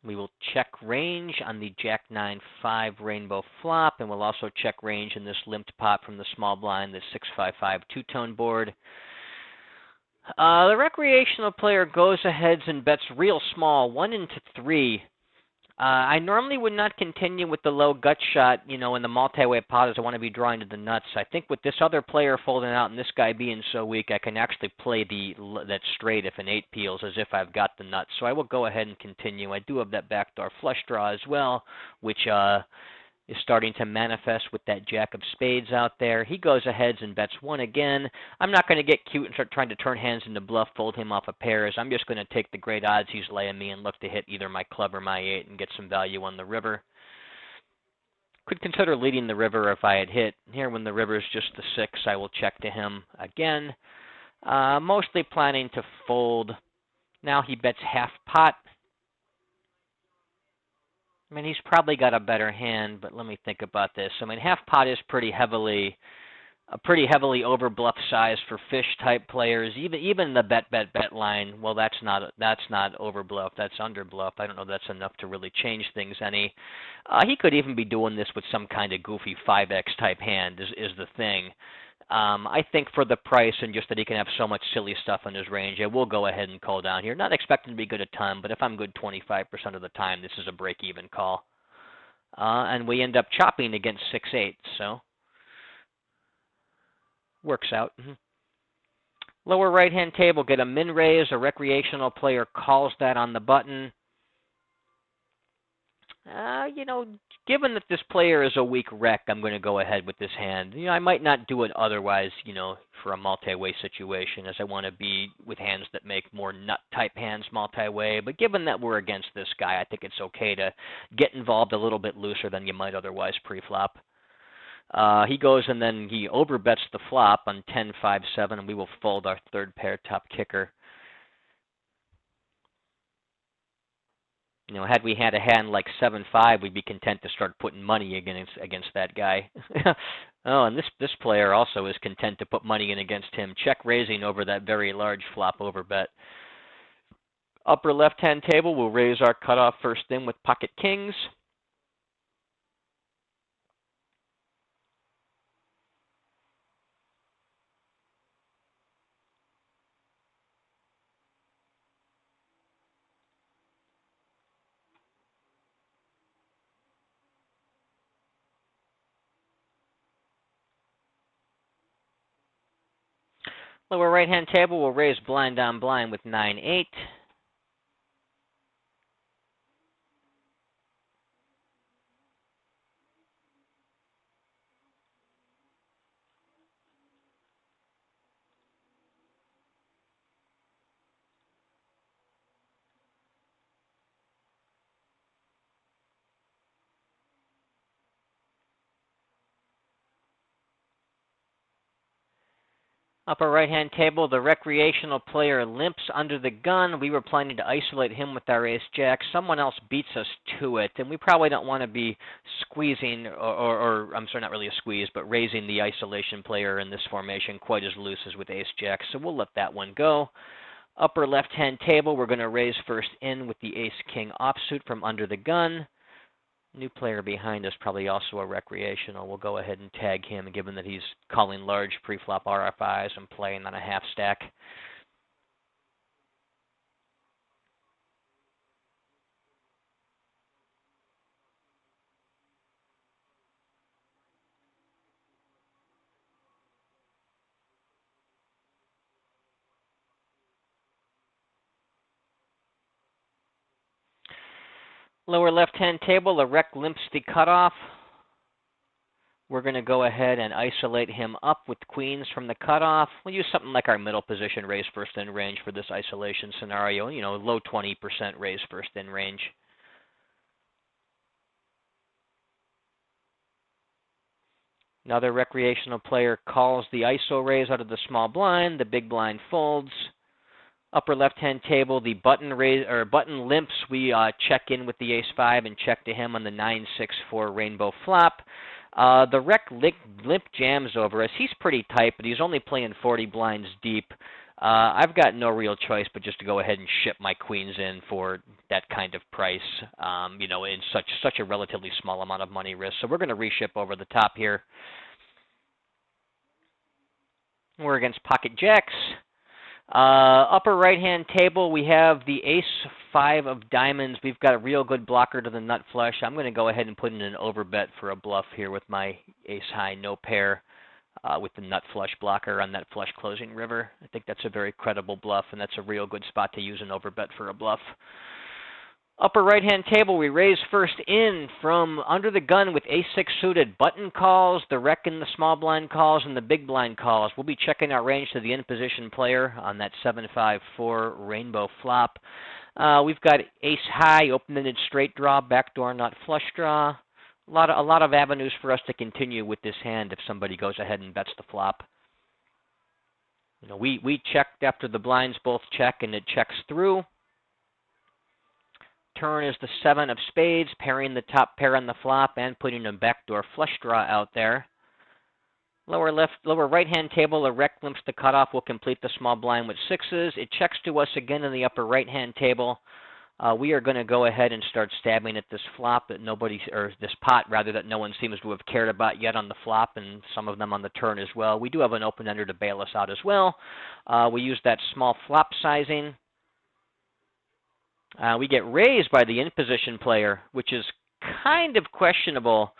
We will check range on the Jack-9-5 rainbow flop, and we'll also check range in this limped pot from the small blind, the 6-5-5 two-tone board. The recreational player goes ahead and bets real small, 1 into 3. I normally would not continue with the low gut shot, in the multi-way pot, as I want to be drawing to the nuts. I think with this other player folding out and this guy being so weak, I can actually play that straight if an 8 peels as if I've got the nuts. So I will go ahead and continue. I do have that backdoor flush draw as well, which is starting to manifest with that jack of spades out there. He goes ahead and bets 1 again. I'm not going to get cute and start trying to turn hands into bluff, fold him off of pairs. I'm just going to take the great odds he's laying me and look to hit either my club or my 8 and get some value on the river. Could consider leading the river if I had hit. Here when the river is just the 6, I will check to him again. Mostly planning to fold. Now he bets half pot. I mean, he's probably got a better hand, but let me think about this. I mean, half pot is pretty heavily over bluff size for fish type players. Even the bet line, well, that's not over bluff. That's under bluff. I don't know if that's enough to really change things any. He could even be doing this with some kind of goofy 5x type hand is the thing. I think for the price and just that he can have so much silly stuff in his range, I will go ahead and call down here. Not expecting to be good a ton, but if I'm good 25% of the time, this is a break-even call. And we end up chopping against 6-8, so works out. Lower right-hand table, get a min raise. A recreational player calls that on the button. Given that this player is a weak rec, I'm going to go ahead with this hand. I might not do it otherwise, for a multi-way situation, as I want to be with hands that make more nut-type hands multi-way. But given that we're against this guy, I think it's okay to get involved a little bit looser than you might otherwise pre-flop. He goes and then he overbets the flop on 10-5-7, and we will fold our third pair top kicker. Had we had a hand like 7-5, we'd be content to start putting money against that guy. Oh, and this player also is content to put money in against him. Check raising over that very large flop overbet. Upper left-hand table, we'll raise our cutoff first in with pocket kings. Lower right-hand table, we'll raise blind on blind with 9-8. Upper right-hand table, the recreational player limps under the gun. We were planning to isolate him with our ace-jack. Someone else beats us to it, and we probably don't want to be squeezing, or I'm sorry, not really a squeeze, but raising the isolation player in this formation quite as loose as with ace-jack, so we'll let that one go. Upper left-hand table, we're going to raise first in with the ace-king offsuit from under the gun. New player behind us, probably also a recreational. We'll go ahead and tag him, given that he's calling large pre-flop RFIs and playing on a half stack. Lower left-hand table, a rec limps the cutoff. We're going to go ahead and isolate him up with queens from the cutoff. We'll use something like our middle position raise first in range for this isolation scenario. You know, low 20% raise first in range. Another recreational player calls the ISO raise out of the small blind. The big blind folds. Upper left-hand table, the button raise or button limps. We check in with the ace-5 and check to him on the 9-6-4 rainbow flop. The rec limp jams over us. He's pretty tight, but he's only playing 40 blinds deep. I've got no real choice but just to go ahead and ship my queens in for that kind of price, you know, in such a relatively small amount of money risk. So we're going to reship over the top here. We're against pocket jacks. Upper right-hand table, we have the ace-5 of diamonds. We've got a real good blocker to the nut flush. I'm going to go ahead and put in an overbet for a bluff here with my ace-high no pair with the nut flush blocker on that flush closing river. I think that's a very credible bluff, and that's a real good spot to use an overbet for a bluff. Upper right-hand table, we raise first in from under the gun with ace-6 suited. Button calls, the rec and the small blind calls, and the big blind calls. We'll be checking our range to the in-position player on that 7-5-4 rainbow flop. We've got ace-high, open-ended straight draw, backdoor nut flush draw. A lot of avenues for us to continue with this hand if somebody goes ahead and bets the flop. You know, we checked after the blinds both check, and it checks through. Turn is the 7 of spades, pairing the top pair on the flop and putting a backdoor flush draw out there. Lower right-hand table, a rec limps the cutoff. Will complete the small blind with sixes. It checks to us again in the upper right-hand table. We are going to go ahead and start stabbing at this flop that nobody, or this pot rather, that no one seems to have cared about yet on the flop, and some of them on the turn as well. We do have an open-ender to bail us out as well. We use that small flop sizing. We get raised by the in-position player, which is kind of questionable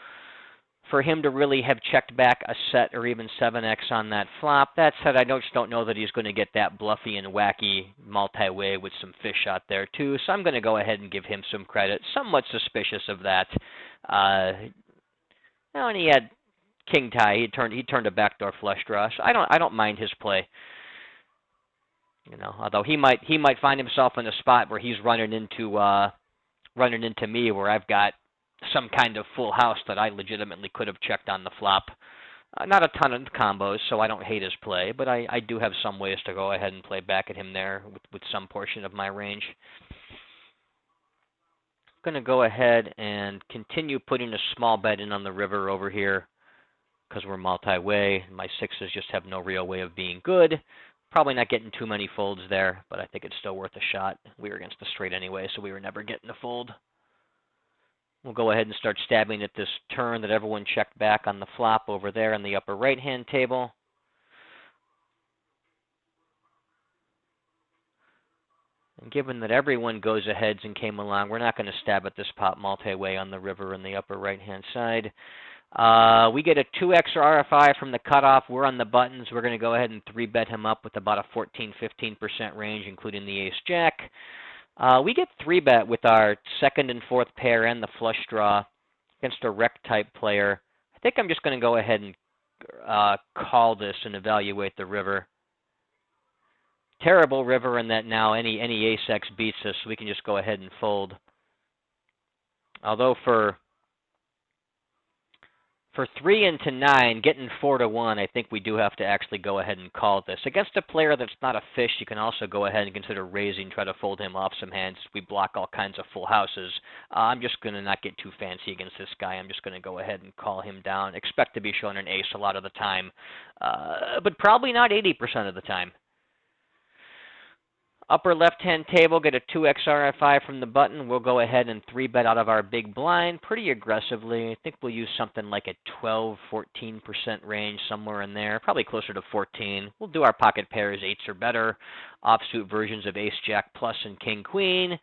for him to really have checked back a set or even 7x on that flop. That said, I just don't know that he's going to get that bluffy and wacky multi-way with some fish out there too, so I'm going to go ahead and give him some credit. Somewhat suspicious of that. And he had king tie. He turned a backdoor flush draw, so I don't mind his play. You know, although he might find himself in a spot where he's running into me, where I've got some kind of full house that I legitimately could have checked on the flop. Not a ton of combos, so I don't hate his play, but I do have some ways to go ahead and play back at him there with some portion of my range. I'm going to go ahead and continue putting a small bet in on the river over here because we're multi-way. My sixes just have no real way of being good. Probably not getting too many folds there, but I think it's still worth a shot. We were against the straight anyway, so we were never getting a fold. We'll go ahead and start stabbing at this turn that everyone checked back on the flop over there in the upper right-hand table. And given that everyone goes ahead and came along, we're not going to stab at this pot multi-way on the river in the upper right-hand side. We get a 2x RFI from the cutoff. We're on the buttons. We're going to go ahead and 3-bet him up with about a 14-15% range, including the ace-jack. We get 3-bet with our second and fourth pair and the flush draw against a rec-type player. I think I'm just going to go ahead and call this and evaluate the river. Terrible river in that now any ace-x beats us, so we can just go ahead and fold. Although for 3 into 9, getting 4 to 1, I think we do have to actually go ahead and call this. Against a player that's not a fish, you can also go ahead and consider raising, try to fold him off some hands. We block all kinds of full houses. I'm just going to not get too fancy against this guy. I'm just going to go ahead and call him down. Expect to be shown an ace a lot of the time, but probably not 80% of the time. Upper left-hand table, get a 2x RFI from the button. We'll go ahead and 3-bet out of our big blind pretty aggressively. I think we'll use something like a 12, 14% range, somewhere in there, probably closer to 14. We'll do our pocket pairs, 8s or better, offsuit versions of ace, jack plus, and king, queen.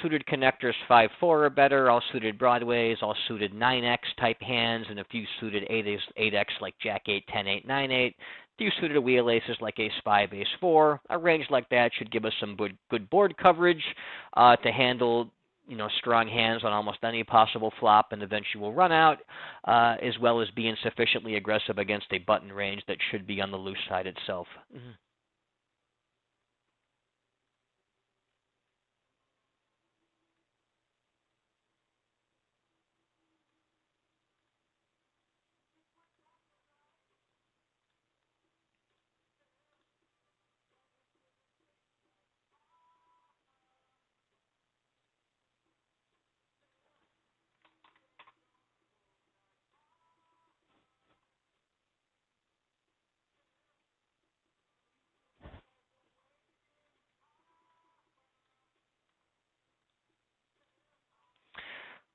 Suited connectors, 5-4 or better, all suited broadways, all suited 9x type hands, and a few suited 8x like jack 8, 10, 8, 9, 8. Few suited wheel aces like ace 5, ace 4. A range like that should give us some good board coverage to handle strong hands on almost any possible flop and eventual run out, as well as being sufficiently aggressive against a button range that should be on the loose side itself.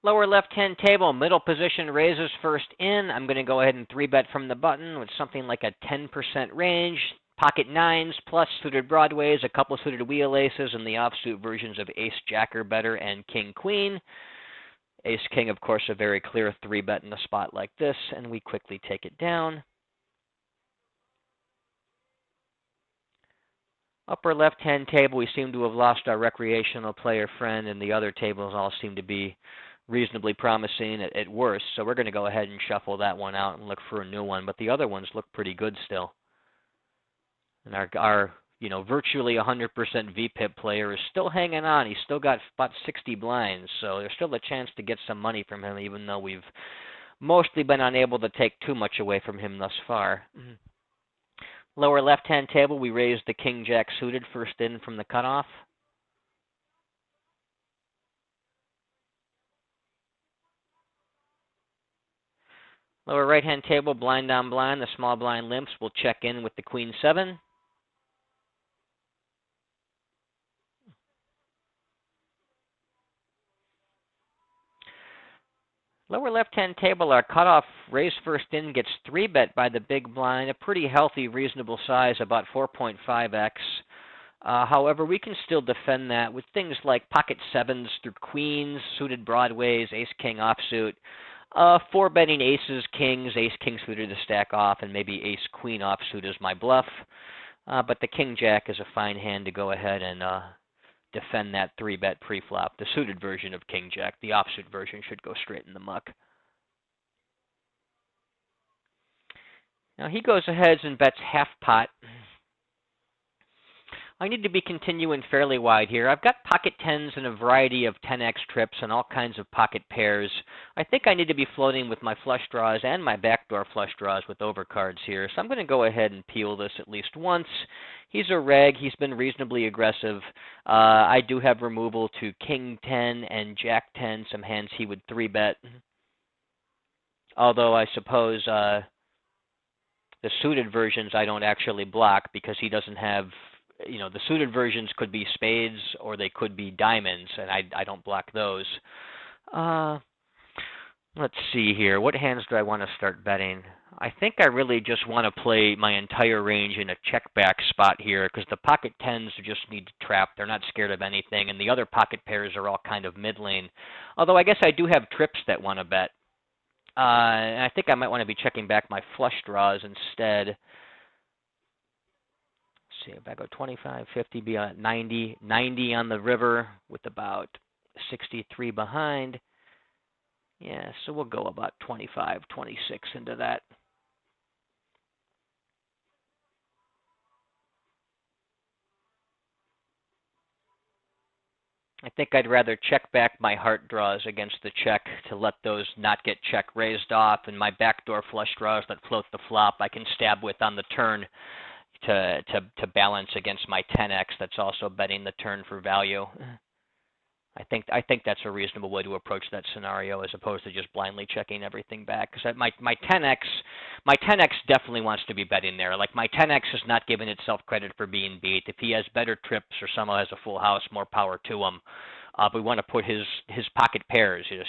Lower left-hand table, middle position raises first in. I'm going to go ahead and 3-bet from the button with something like a 10% range. Pocket 9s plus suited broadways, a couple suited wheel aces, and the offsuit versions of ace, jack or better, and king, queen. Ace, king, of course, a very clear 3-bet in a spot like this, and we quickly take it down. Upper left-hand table, we seem to have lost our recreational player friend, and the other tables all seem to be reasonably promising at worst. So we're going to go ahead and shuffle that one out and look for a new one. But the other ones look pretty good still. And our virtually 100% VPIP player is still hanging on. He's still got about 60 blinds. So there's still a chance to get some money from him, even though we've mostly been unable to take too much away from him thus far. Lower left-hand table, we raised the king-jack suited first in from the cutoff. Lower right-hand table, blind on blind, the small blind limps. We'll check in with the queen 7. Lower left-hand table, our cutoff raise first in gets 3-bet by the big blind, a pretty healthy, reasonable size, about 4.5x. However, we can still defend that with things like pocket 7s through queens, suited broadways, ace-king offsuit. 4-betting aces, kings, ace-king suited to stack off, and maybe ace-queen offsuit is my bluff. But the king-jack is a fine hand to go ahead and defend that 3-bet preflop. The suited version of king-jack, the offsuit version, should go straight in the muck. Now he goes ahead and bets half pot. I need to be continuing fairly wide here. I've got pocket 10s and a variety of 10x trips and all kinds of pocket pairs. I think I need to be floating with my flush draws and my backdoor flush draws with overcards here. So I'm going to go ahead and peel this at least once. He's a reg. He's been reasonably aggressive. I do have removal to king 10 and jack 10, some hands he would 3-bet. Although I suppose the suited versions I don't actually block because he doesn't have... the suited versions could be spades or they could be diamonds, and I don't block those. Let's see here. What hands do I want to start betting? I think I really just want to play my entire range in a check-back spot here because the pocket 10s just need to trap. They're not scared of anything, and the other pocket pairs are all kind of middling. Although I guess I do have trips that want to bet. And I think I might want to be checking back my flush draws instead. See, if I go 25, 50, be at 90, 90 on the river with about 63 behind. Yeah, so we'll go about 25, 26 into that. I think I'd rather check back my heart draws against the check to let those not get check raised off, and my backdoor flush draws that float the flop I can stab with on the turn to balance against my 10x that's also betting the turn for value. I think that's a reasonable way to approach that scenario as opposed to just blindly checking everything back. Because my 10x definitely wants to be betting there. Like my 10x is not giving itself credit for being beat. If he has better trips or somehow has a full house, more power to him. But we want to put his pocket pairs, his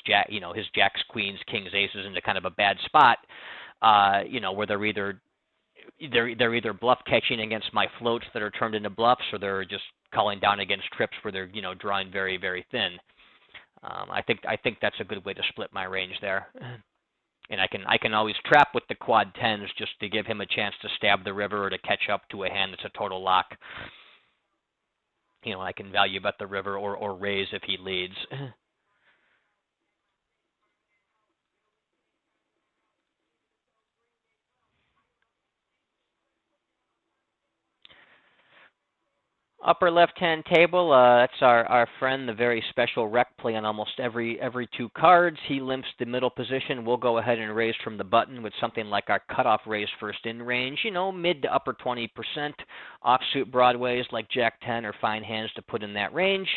jack, his jacks, queens, kings, aces into kind of a bad spot. Where they're either bluff catching against my floats that are turned into bluffs, or they're just calling down against trips where they're drawing very very thin. I think that's a good way to split my range there, and I can always trap with the quad tens just to give him a chance to stab the river or to catch up to a hand that's a total lock. I can value bet the river or raise if he leads. Upper left-hand table, that's our friend, the very special rec play on almost every two cards. He limps the middle position. We'll go ahead and raise from the button with something like our cutoff raise first in range. Mid to upper 20%. Offsuit broadways like Jack 10 are fine hands to put in that range.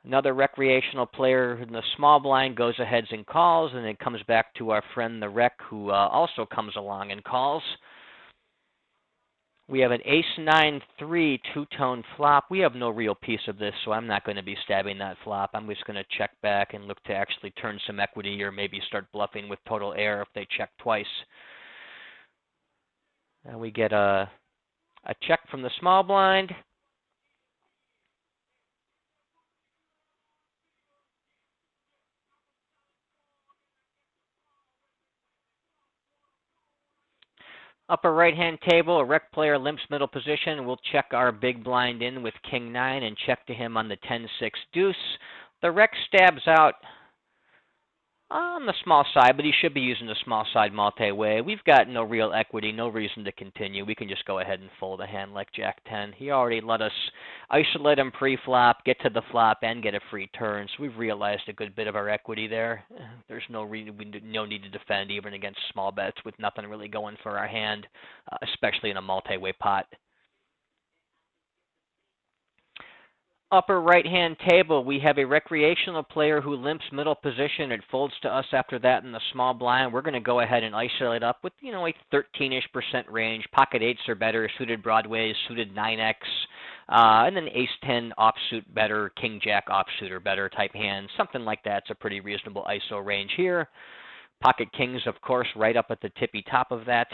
Another recreational player in the small blind goes ahead and calls, and it comes back to our friend the rec, who also comes along and calls. We have an ace-9-3 two-tone flop. We have no real piece of this, so I'm not going to be stabbing that flop. I'm just going to check back and look to actually turn some equity or maybe start bluffing with total air if they check twice. And we get a check from the small blind. Upper right-hand table, a rec player limps middle position. We'll check our big blind in with king 9 and check to him on the 10-6 deuce. The rec stabs out on the small side, but he should be using the small side multi-way. We've got no real equity, no reason to continue. We can just go ahead and fold a hand like Jack 10. He already let us isolate him pre-flop, get to the flop, and get a free turn. So we've realized a good bit of our equity there. There's no need to defend even against small bets with nothing really going for our hand, especially in a multi-way pot. Upper right-hand table, we have a recreational player who limps middle position. It folds to us after that in the small blind. We're going to go ahead and isolate up with, a 13-ish% range. Pocket 8s are better, suited broadways, suited 9x, and then ace-10 offsuit better, king-jack offsuit are better type hands. Something like that's a pretty reasonable ISO range here. Pocket kings, of course, right up at the tippy top of that.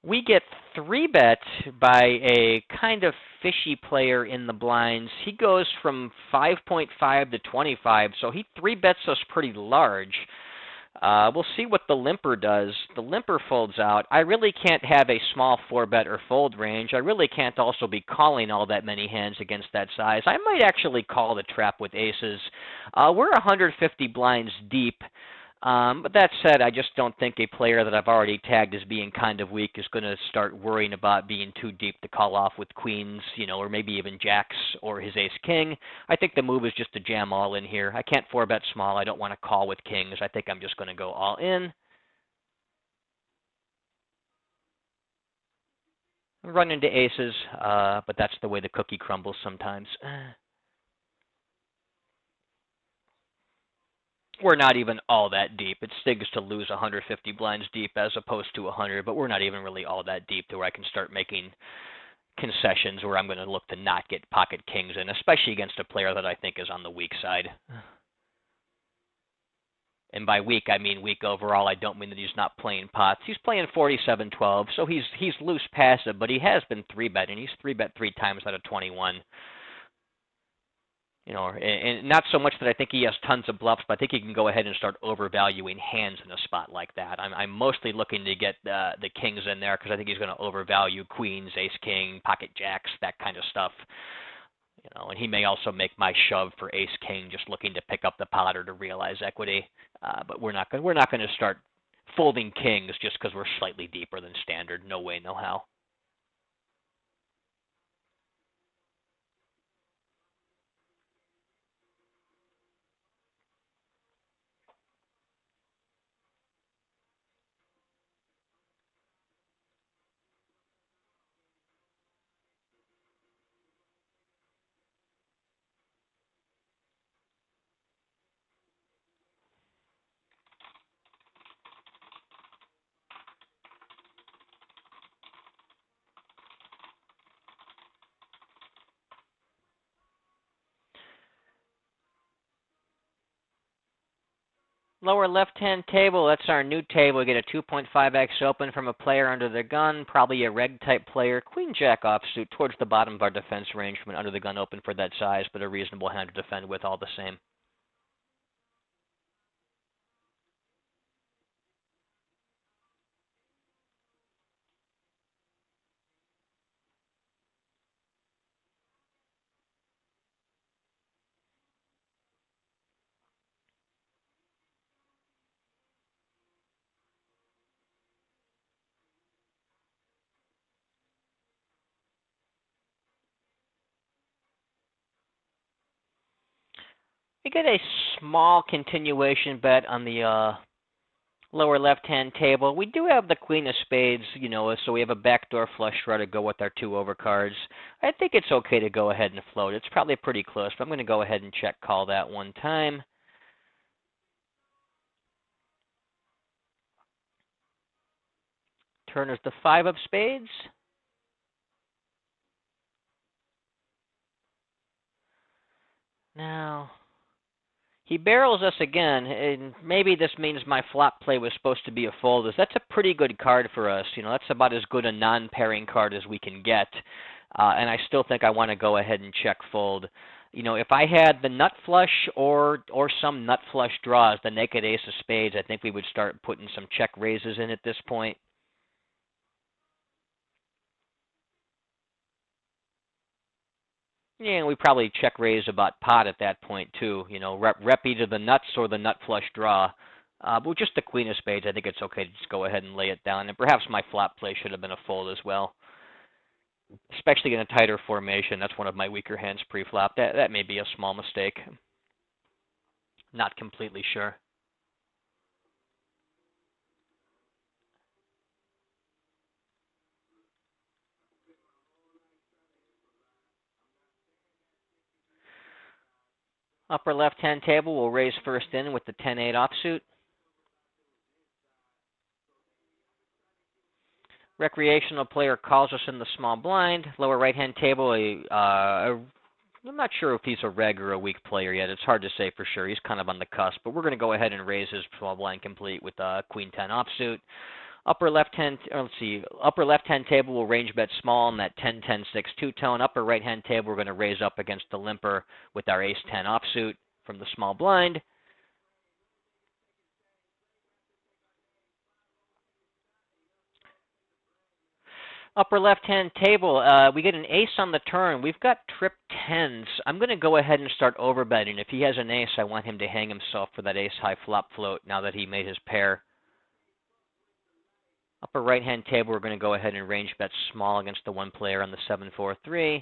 We get 3-bet by a kind of fishy player in the blinds. He goes from 5.5 to 25, so he 3-bets us pretty large. We'll see what the limper does. The limper folds out. I really can't have a small 4-bet or fold range. I really can't also be calling all that many hands against that size. I might actually call the trap with aces. We're 150 blinds deep. But that said, I just don't think a player that I've already tagged as being kind of weak is going to start worrying about being too deep to call off with queens, or maybe even jacks or his ace-king. I think the move is just to jam all in here. I can't 4-bet small. I don't want to call with kings. I think I'm just going to go all in. Run into aces, but that's the way the cookie crumbles sometimes. We're not even all that deep. It stings to lose 150 blinds deep as opposed to 100, but we're not even really all that deep to where I can start making concessions where I'm going to look to not get pocket kings in, especially against a player that I think is on the weak side. And by weak, I mean weak overall. I don't mean that he's not playing pots. He's playing 47-12, so he's loose passive, but he has been 3-betting. He's 3-bet 3 times out of 21. And not so much that I think he has tons of bluffs, but I think he can go ahead and start overvaluing hands in a spot like that. I'm mostly looking to get the kings in there because I think he's going to overvalue queens, ace-king, pocket jacks, that kind of stuff. And he may also make my shove for ace-king, just looking to pick up the pot or to realize equity. But we're not going to start folding kings just because we're slightly deeper than standard. No way, no how. Lower left-hand table, that's our new table. We get a 2.5x open from a player under the gun, probably a reg-type player. Queen-jack offsuit towards the bottom of our defense range from an under the gun open for that size, but a reasonable hand to defend with all the same. We get a small continuation bet on the lower left-hand table. We do have the queen of spades, so we have a backdoor flush draw to go with our 2 overcards. I think it's okay to go ahead and float. It's probably pretty close, but I'm going to go ahead and check call that one time. Turn is the 5 of spades. Now, he barrels us again, and maybe this means my flop play was supposed to be a fold. That's a pretty good card for us. That's about as good a non-pairing card as we can get, and I still think I want to go ahead and check fold. If I had the nut flush or some nut flush draws, the naked ace of spades, I think we would start putting some check raises in at this point. Yeah, we probably check raise about pot at that point too. Rep either the nuts or the nut flush draw. But with just the queen of spades, I think it's okay to just go ahead and lay it down. And perhaps my flop play should have been a fold as well, especially in a tighter formation. That's one of my weaker hands pre-flop. That may be a small mistake. Not completely sure. Upper left-hand table, we'll raise first in with the 10-8 offsuit. Recreational player calls us in the small blind. Lower right-hand table, I'm not sure if he's a reg or a weak player yet. It's hard to say for sure. He's kind of on the cusp, but we're going to go ahead and raise his small blind complete with Queen 10 offsuit. Upper left-hand table will range bet small in that 10-10-6 two-tone. Upper right-hand table, we're going to raise up against the limper with our ace 10 offsuit from the small blind. Upper left-hand table, we get an ace on the turn. We've got trip tens. I'm going to go ahead and start overbetting. If he has an ace, I want him to hang himself for that ace-high flop float now that he made his pair. Upper right-hand table, we're going to go ahead and range bet small against the one player on the 7-4-3.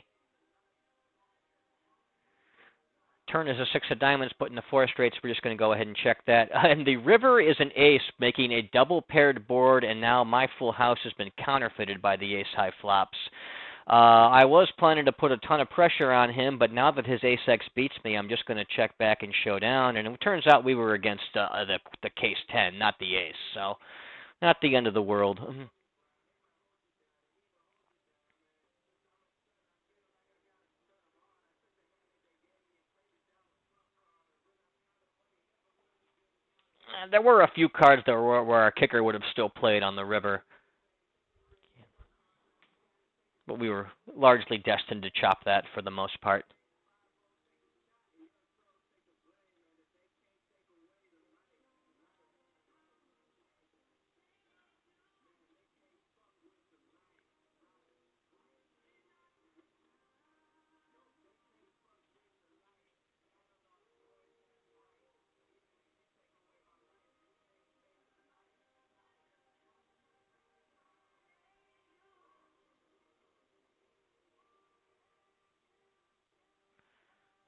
Turn is a 6 of diamonds, put in the 4 straights. We're just going to go ahead and check that. And the river is an ace, making a double-paired board, and now my full house has been counterfeited by the ace-high flops. I was planning to put a ton of pressure on him, but now that his ace-x beats me, I'm just going to check back and show down. And it turns out we were against the case 10, not the ace. So not the end of the world. There were a few cards that were where our kicker would have still played on the river, but we were largely destined to chop that for the most part.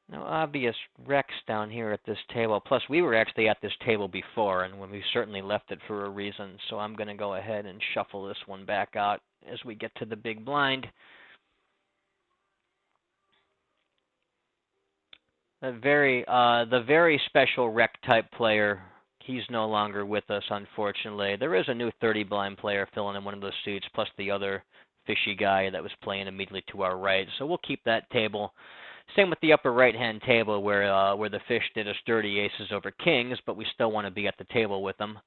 No obvious wrecks down here at this table. Plus, we were actually at this table before, and we certainly left it for a reason. So I'm going to go ahead and shuffle this one back out as we get to the big blind. The very special rec type player, he's no longer with us, unfortunately. There is a new 30 blind player filling in one of those seats, plus the other fishy guy that was playing immediately to our right. So we'll keep that table. Same with the upper right-hand table where the fish did us dirty aces over kings, but we still want to be at the table with them.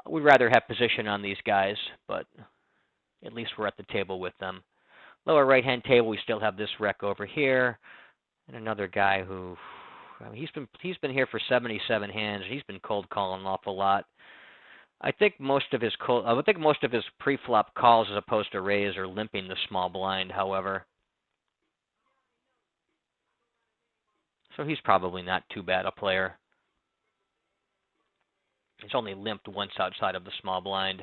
We'd rather have position on these guys, but at least we're at the table with them. Lower right-hand table, we still have this wreck over here, and another guy who, I mean, he's been here for 77 hands. He's been cold calling an awful lot. I think most of his pre-flop calls as opposed to raise are limping the small blind, however. So he's probably not too bad a player. He's only limped once outside of the small blind.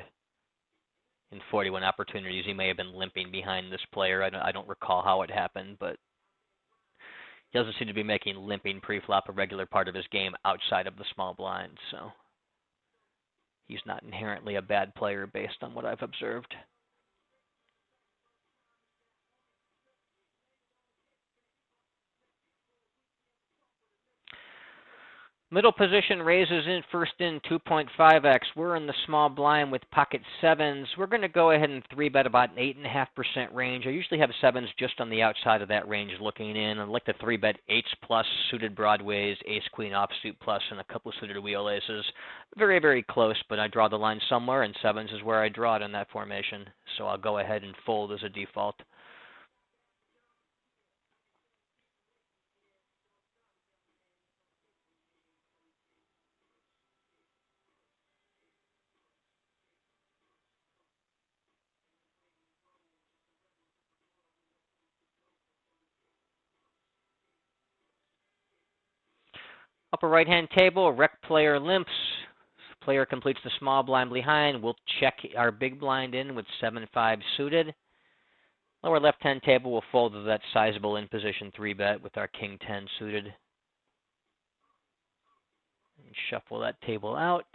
In 41 opportunities, he may have been limping behind this player. I don't recall how it happened, but he doesn't seem to be making limping pre-flop a regular part of his game outside of the small blind, so he's not inherently a bad player based on what I've observed. Middle position raises in first in 2.5x. We're in the small blind with pocket sevens. We're going to go ahead and 3-bet about an 8.5% range. I usually have sevens just on the outside of that range looking in. I like to 3-bet eights plus, suited broadways, ace queen offsuit plus, and a couple of suited wheel aces. Very, very close, but I draw the line somewhere, and sevens is where I draw it in that formation. So I'll go ahead and fold as a default. Upper right-hand table, rec player limps. Player completes the small blind behind. We'll check our big blind in with 7-5 suited. Lower left-hand table, we'll fold to that sizable in-position 3-bet with our king 10 suited. And shuffle that table out.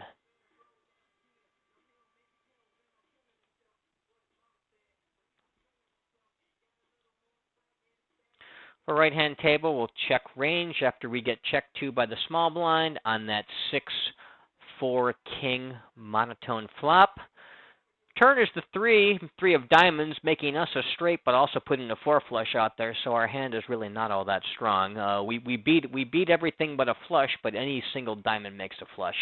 For right-hand table, we'll check range after we get checked to by the small blind on that 6-4 king monotone flop. Turn is the 3 of diamonds, making us a straight, but also putting a 4 flush out there, so our hand is really not all that strong. We beat everything but a flush, but any single diamond makes a flush.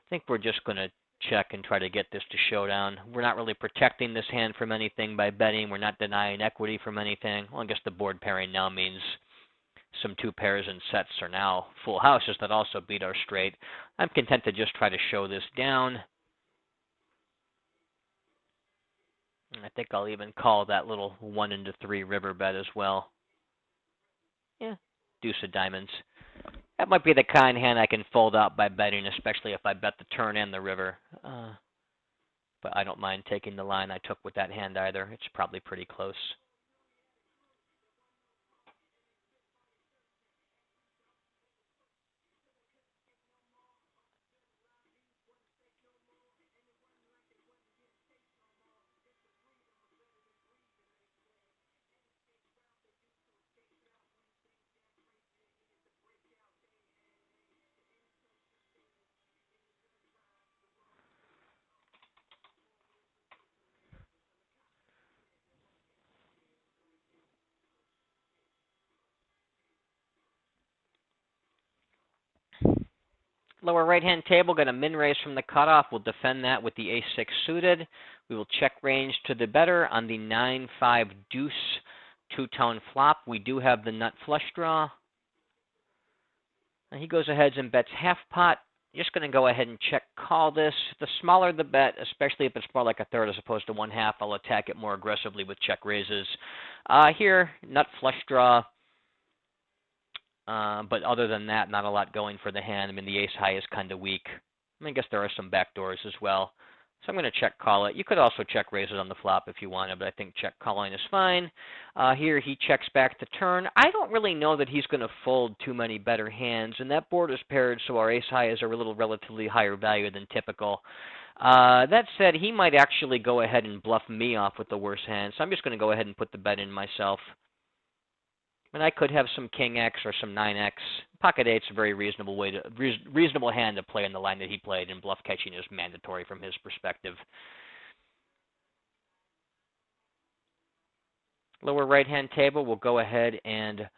I think we're just going to check and try to get this to showdown. We're not really protecting this hand from anything by betting. We're not denying equity from anything. Well, I guess the board pairing now means some 2 pairs and sets are now full houses that also beat our straight. I'm content to just try to show this down. And I think I'll even call that little 1-3 river bet as well. Yeah, deuce of diamonds. That might be the kind of hand I can fold out by betting, especially if I bet the turn and the river. But I don't mind taking the line I took with that hand either. It's probably pretty close. Lower right-hand table, got a min raise from the cutoff. We'll defend that with the ace-6 suited. We will check range to the better on the 9-5 deuce two-tone flop. We do have the nut flush draw. And he goes ahead and bets half pot. Just going to go ahead and check call this. The smaller the bet, especially if it's more like a third as opposed to 1/2, I'll attack it more aggressively with check raises. Here, nut flush draw. But other than that, not a lot going for the hand. I mean, the ace high is kind of weak. I guess there are some backdoors as well. So I'm going to check call it. You could also check raise it on the flop if you wanted, but I think check calling is fine. Here he checks back the turn. I don't really know that he's going to fold too many better hands, and that board is paired, so our ace high is a little relatively higher value than typical. That said, he might actually go ahead and bluff me off with the worse hand, so I'm just going to go ahead and put the bet in myself. And I could have some king X or some 9X. Pocket 8's a very reasonable hand to play in the line that he played, and bluff catching is mandatory from his perspective. Lower right-hand table, we'll go ahead and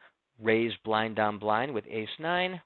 raise blind on blind with ace-9.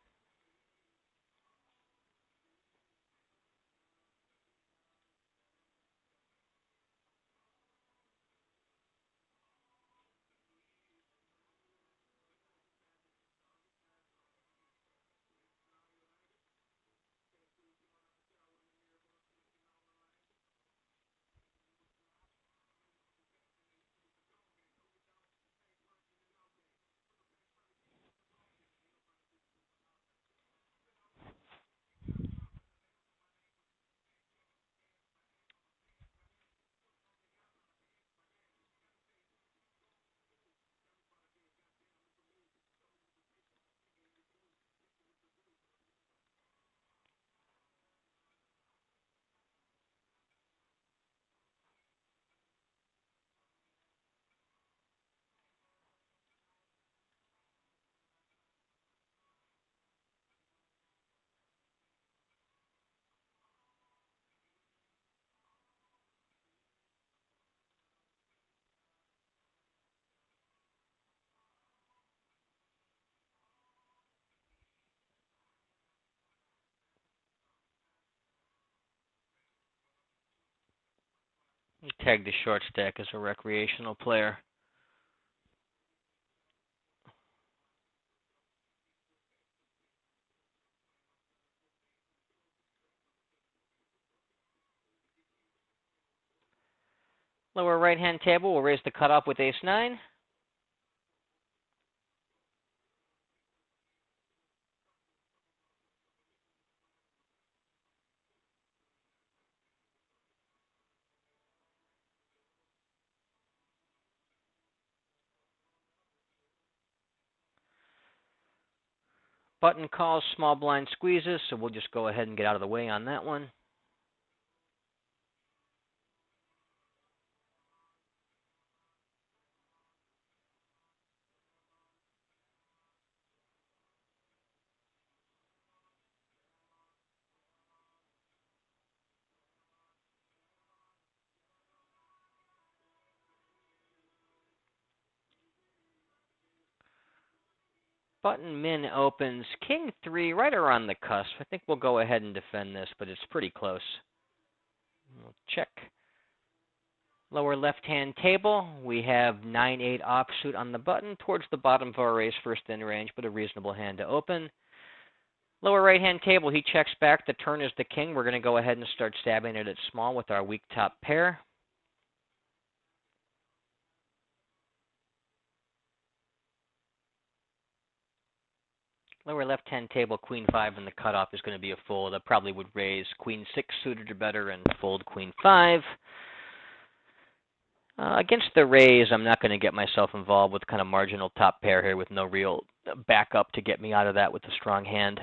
Tag the short stack as a recreational player. Lower right-hand table, we'll raise the cutoff with ace-9. Button calls, small blind squeezes, so we'll just go ahead and get out of the way on that one. Button min opens king 3 right around the cusp. I think we'll go ahead and defend this, but it's pretty close. We'll check. Lower left-hand table, we have 9-8 offsuit on the button towards the bottom of our raise first in range, but a reasonable hand to open. Lower right-hand table, he checks back. The turn is the king. We're going to go ahead and start stabbing it at small with our weak top pair. Lower left-hand table, queen 5, and the cutoff is going to be a fold. I probably would raise queen 6 suited or better and fold queen 5. Against the raise, I'm not going to get myself involved with kind of marginal top pair here with no real backup to get me out of that with a strong hand,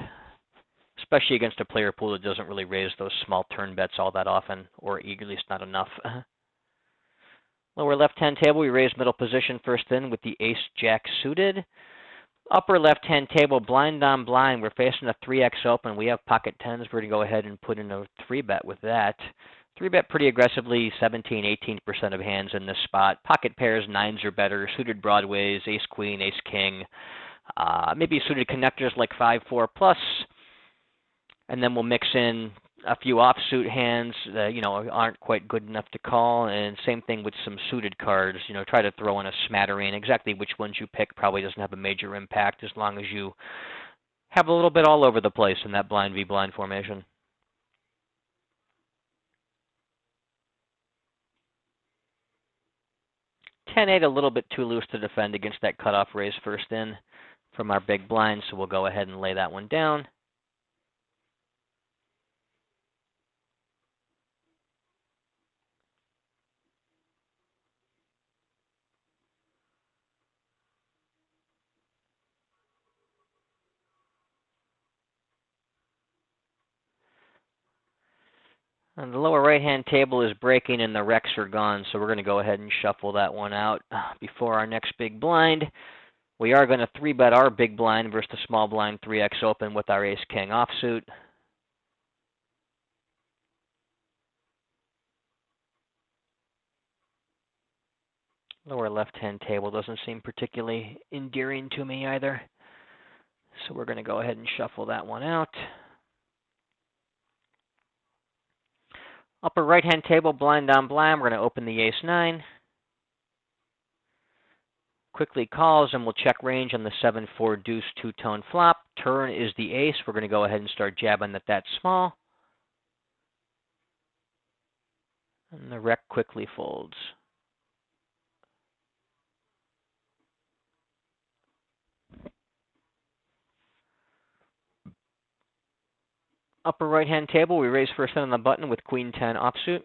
especially against a player pool that doesn't really raise those small turn bets all that often, or at least not enough. Lower left-hand table, we raise middle position first in with the ace-jack suited. Upper left-hand table, blind on blind, we're facing a 3x open. We have pocket 10s. We're going to go ahead and put in a 3-bet with that. 3-bet pretty aggressively, 17-18% of hands in this spot. Pocket pairs, 9s or better, suited broadways, ace-queen, ace-king. Maybe suited connectors like 5-4 plus. And then we'll mix in a few offsuit hands that, aren't quite good enough to call. And same thing with some suited cards. Try to throw in a smattering. Exactly which ones you pick probably doesn't have a major impact as long as you have a little bit all over the place in that blind v blind formation. 10-8, a little bit too loose to defend against that cutoff raise first in from our big blind, so we'll go ahead and lay that one down. And the lower right-hand table is breaking and the wrecks are gone, so we're going to go ahead and shuffle that one out before our next big blind. We are going to 3-bet our big blind versus the small blind 3x open with our ace-king offsuit. Lower left-hand table doesn't seem particularly endearing to me either. So we're going to go ahead and shuffle that one out. Upper right-hand table, blind on blind, we're going to open the ace-9. Quickly calls, and we'll check range on the 7-4 deuce two-tone flop. Turn is the ace. We're going to go ahead and start jabbing at that small. And the rec quickly folds. Upper right-hand table, we raise first hand on the button with Queen 10 offsuit.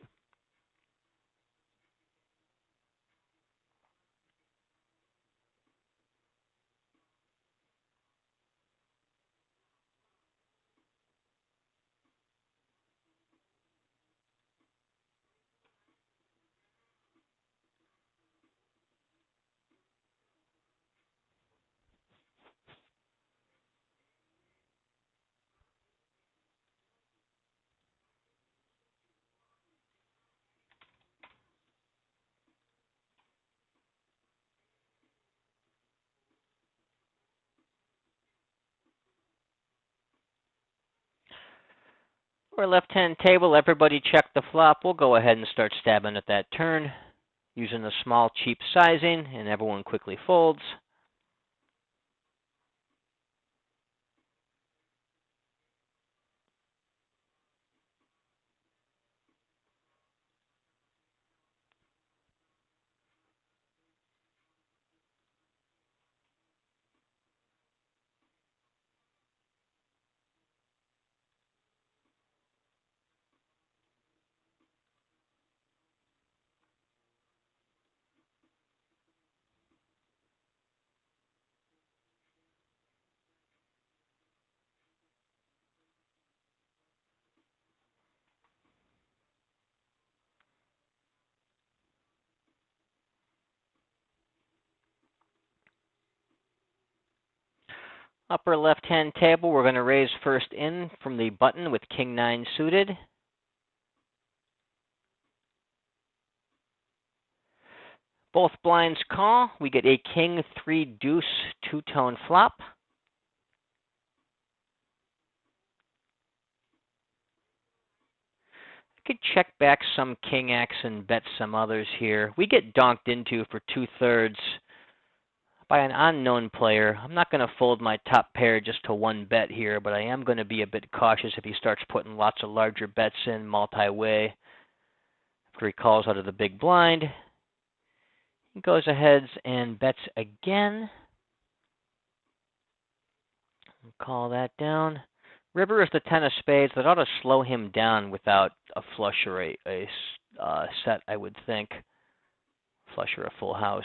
Or left-hand table, everybody check the flop. We'll go ahead and start stabbing at that turn using a small, cheap sizing, and everyone quickly folds. Upper left-hand table, we're going to raise first in from the button with King 9 suited. Both blinds call. We get a King 3 deuce two-tone flop. I could check back some King X and bet some others here. We get donked into for 2/3 by an unknown player. I'm not going to fold my top pair just to one bet here, but I am going to be a bit cautious if he starts putting lots of larger bets in multi-way. After he calls out of the big blind, he goes ahead and bets again. Call that down. River is the 10 of spades. That ought to slow him down without a flush or a set, I would think. Flush or a full house.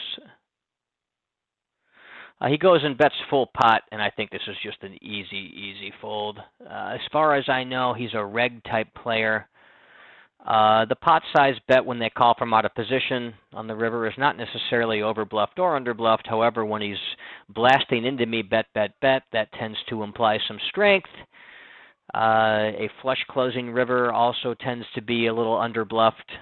He goes and bets full pot, and I think this is just an easy fold. As far as I know, he's a reg-type player. The pot size bet when they call from out of position on the river is not necessarily overbluffed or underbluffed. However, when he's blasting into me, bet, that tends to imply some strength. A flush closing river also tends to be a little underbluffed.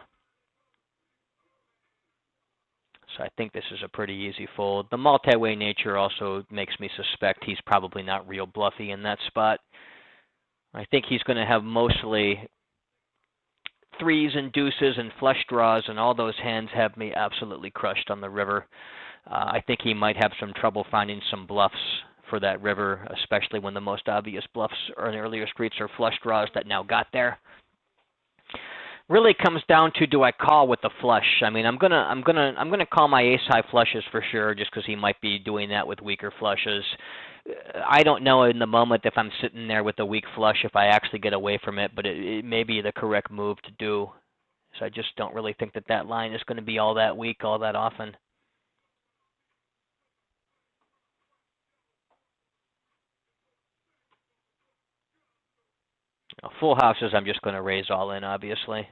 So I think this is a pretty easy fold. The multi-way nature also makes me suspect he's probably not real bluffy in that spot. I think he's going to have mostly threes and deuces and flush draws, and all those hands have me absolutely crushed on the river. I think he might have some trouble finding some bluffs for that river, especially when the most obvious bluffs in earlier streets are flush draws that now got there. Really comes down to, do I call with the flush? I mean, I'm gonna call my ace high flushes for sure, just because he might be doing that with weaker flushes. I don't know in the moment if I'm sitting there with a weak flush if I actually get away from it, but it may be the correct move to do. So I just don't really think that line is going to be all that weak all that often. Full houses, I'm just going to raise all in, obviously.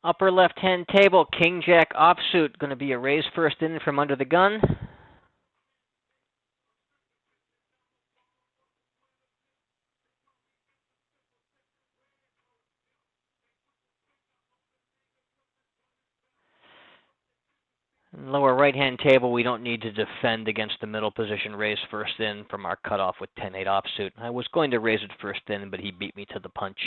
Upper left-hand table, King Jack offsuit, going to be a raise first in from under the gun. Lower right-hand table, we don't need to defend against the middle position raise first in from our cutoff with 10-8 offsuit. I was going to raise it first in, but he beat me to the punch.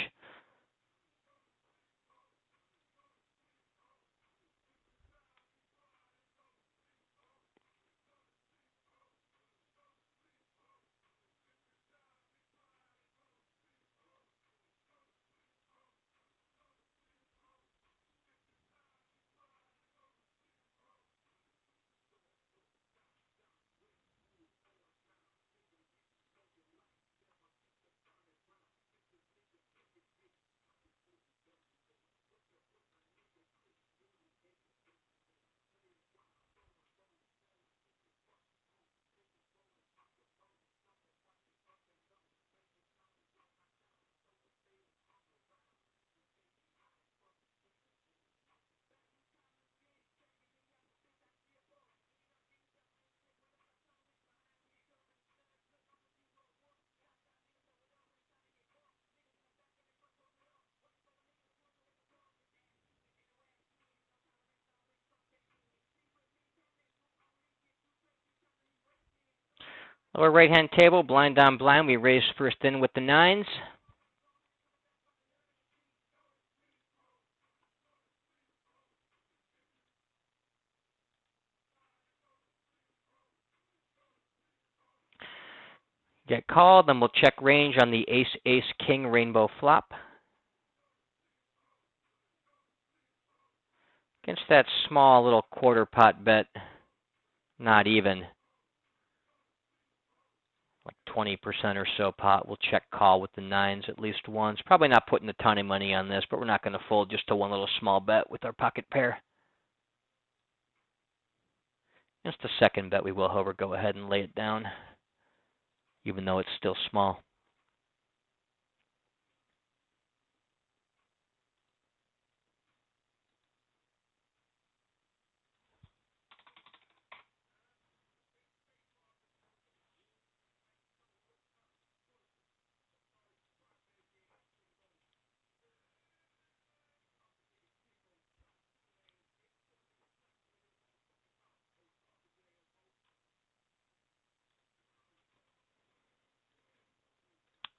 Lower right-hand table, blind on blind, we raise first in with the 9s. Get called, then we'll check range on the ace-ace-king rainbow flop. Against that small little quarter pot bet, not even, like 20% or so pot, we'll check call with the 9s at least once. Probably not putting a ton of money on this, but we're not going to fold just to one little small bet with our pocket pair. Just a second bet we will, however, go ahead and lay it down, even though it's still small.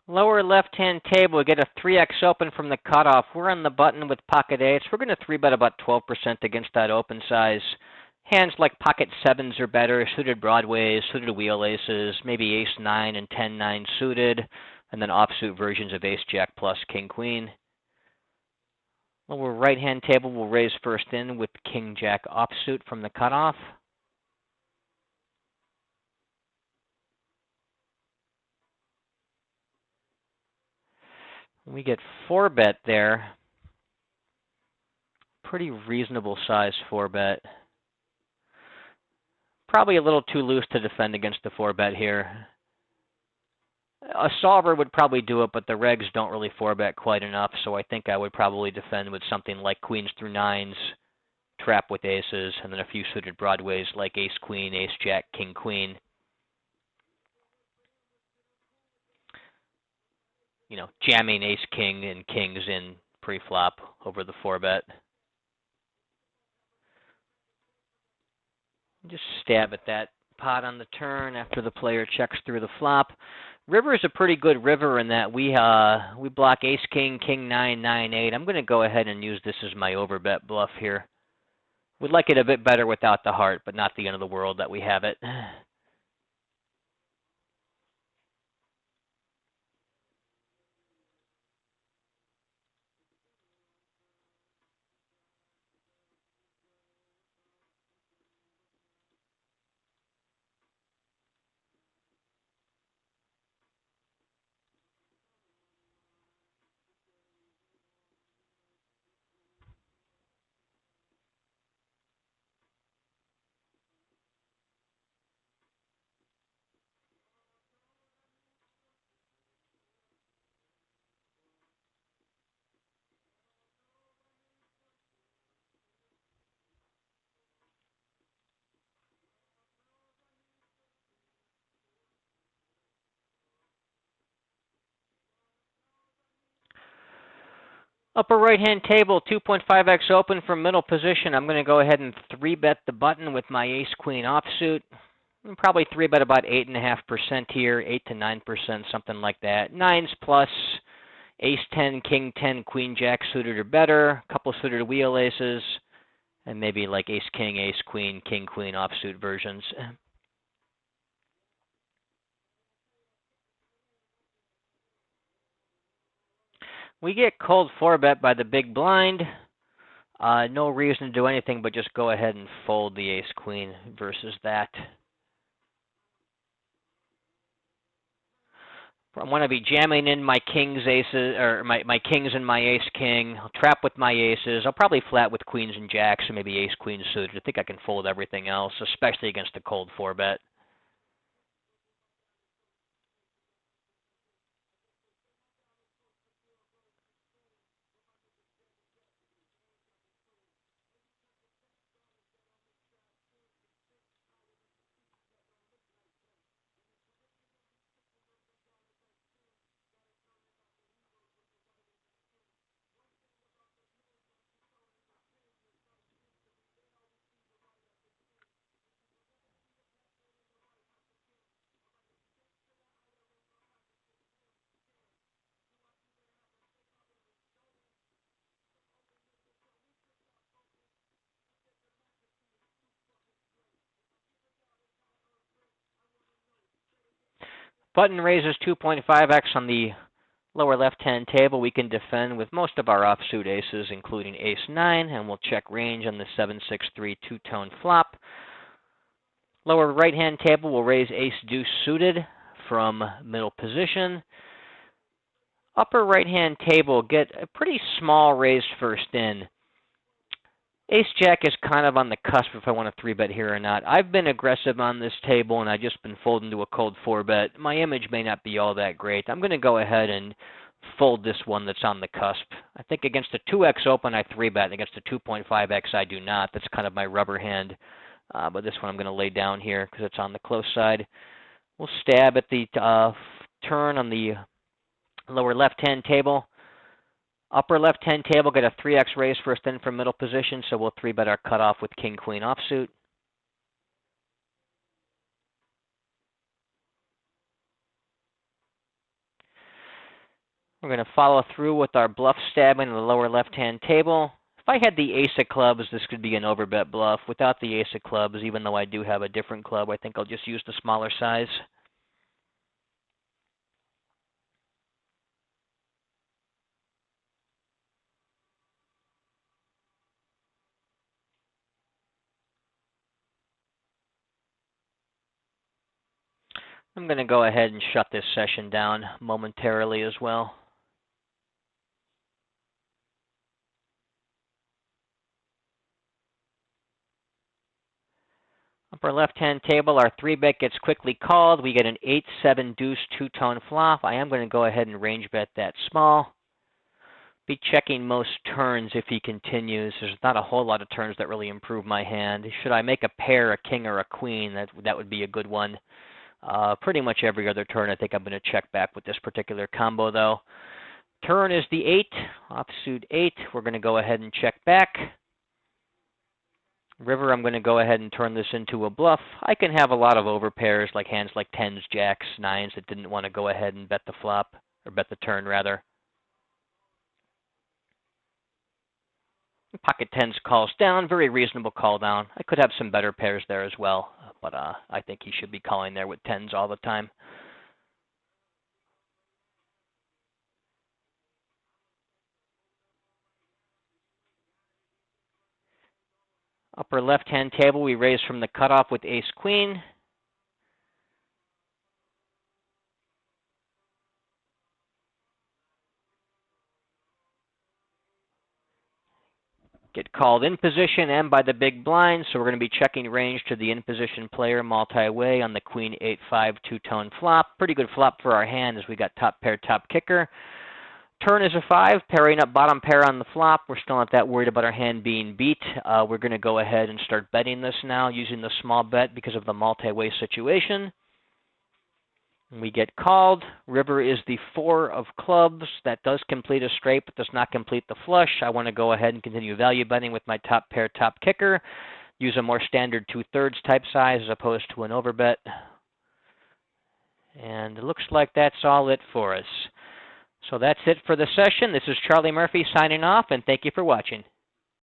Lower left-hand table, we get a 3x open from the cutoff. We're on the button with pocket eights. We're going to 3-bet about 12% against that open size. Hands like pocket 7s are better, suited broadways, suited wheel aces, maybe ace-9 and 10-9 suited, and then offsuit versions of ace-jack plus king-queen. Lower right-hand table, we'll raise first in with king-jack offsuit from the cutoff. We get 4-bet there. Pretty reasonable size 4-bet. Probably a little too loose to defend against the 4-bet here. A solver would probably do it, but the regs don't really 4-bet quite enough, so I think I would probably defend with something like queens through 9s, trap with aces, and then a few suited broadways like ace-queen, ace-jack, king-queen. You know, jamming ace-king and kings in pre-flop over the 4-bet. Just stab at that pot on the turn after the player checks through the flop. River is a pretty good river in that we block ace-king, king-9, 9-8. I'm going to go ahead and use this as my overbet bluff here. Would like it a bit better without the heart, but not the end of the world that we have it. Upper right-hand table, 2.5x open from middle position. I'm going to go ahead and 3-bet the button with my ace-queen offsuit. And probably 3-bet about 8.5% here, 8 to 9%, something like that. 9s plus, ace-10, king-10, queen-jack suited or better, a couple suited wheel aces, and maybe like ace-king, ace-queen, king-queen offsuit versions. We get cold 4-bet by the big blind. No reason to do anything but just go ahead and fold the ace-queen versus that. I want to be jamming in my king's aces, or my kings and my ace-king. I'll trap with my aces. I'll probably flat with queens and jacks, or maybe ace-queen suited. I think I can fold everything else, especially against a cold 4-bet. Button raises 2.5x on the lower left-hand table. We can defend with most of our offsuit aces, including ace-9, and we'll check range on the 7-6-3 two-tone flop. Lower right-hand table will raise ace-deuce suited from middle position. Upper right-hand table, get a pretty small raised first in. Ace-jack is kind of on the cusp if I want to 3-bet here or not. I've been aggressive on this table, and I've just been folding to a cold 4-bet. My image may not be all that great. I'm going to go ahead and fold this one that's on the cusp. I think against a 2x open, I 3-bet. Against a 2.5x, I do not. That's kind of my rubber hand. But this one I'm going to lay down here because it's on the close side. We'll stab at the turn on the lower left-hand table. Upper left-hand table, get a 3x raise first in from middle position, so we'll 3-bet our cutoff with king-queen offsuit. We're going to follow through with our bluff stabbing in the lower left-hand table. If I had the ace of clubs, this could be an overbet bluff. Without the ace of clubs, even though I do have a different club, I think I'll just use the smaller size. I'm going to go ahead and shut this session down momentarily as well. Upper left-hand table, our 3-bet gets quickly called. We get an 8-7 deuce two-tone flop. I am going to go ahead and range bet that small. Be checking most turns if he continues. There's not a whole lot of turns that really improve my hand. Should I make a pair, a king or a queen, that would be a good one. Pretty much every other turn, I think I'm going to check back with this particular combo, though. Turn is the 8, offsuit 8. We're going to go ahead and check back. River, I'm going to go ahead and turn this into a bluff. I can have a lot of overpairs, like hands like 10s, jacks, 9s that didn't want to go ahead and bet the flop, or bet the turn, rather. Pocket 10s calls down, very reasonable call down. I could have some better pairs there as well, but I think he should be calling there with 10s all the time. Upper left-hand table, we raise from the cutoff with ace-queen. Get called in position and by the big blind, so we're going to be checking range to the in-position player multi-way on the queen 8-5 two-tone flop. Pretty good flop for our hand as we got top pair, top kicker. Turn is a 5, pairing up bottom pair on the flop. We're still not that worried about our hand being beat. We're going to go ahead and start betting this now using the small bet because of the multi-way situation. We get called. River is the 4 of clubs. That does complete a straight, but does not complete the flush. I want to go ahead and continue value betting with my top pair, top kicker. Use a more standard 2/3 type size as opposed to an overbet. And it looks like that's all it for us. So that's it for the session. This is Charlie Murphy signing off, and thank you for watching.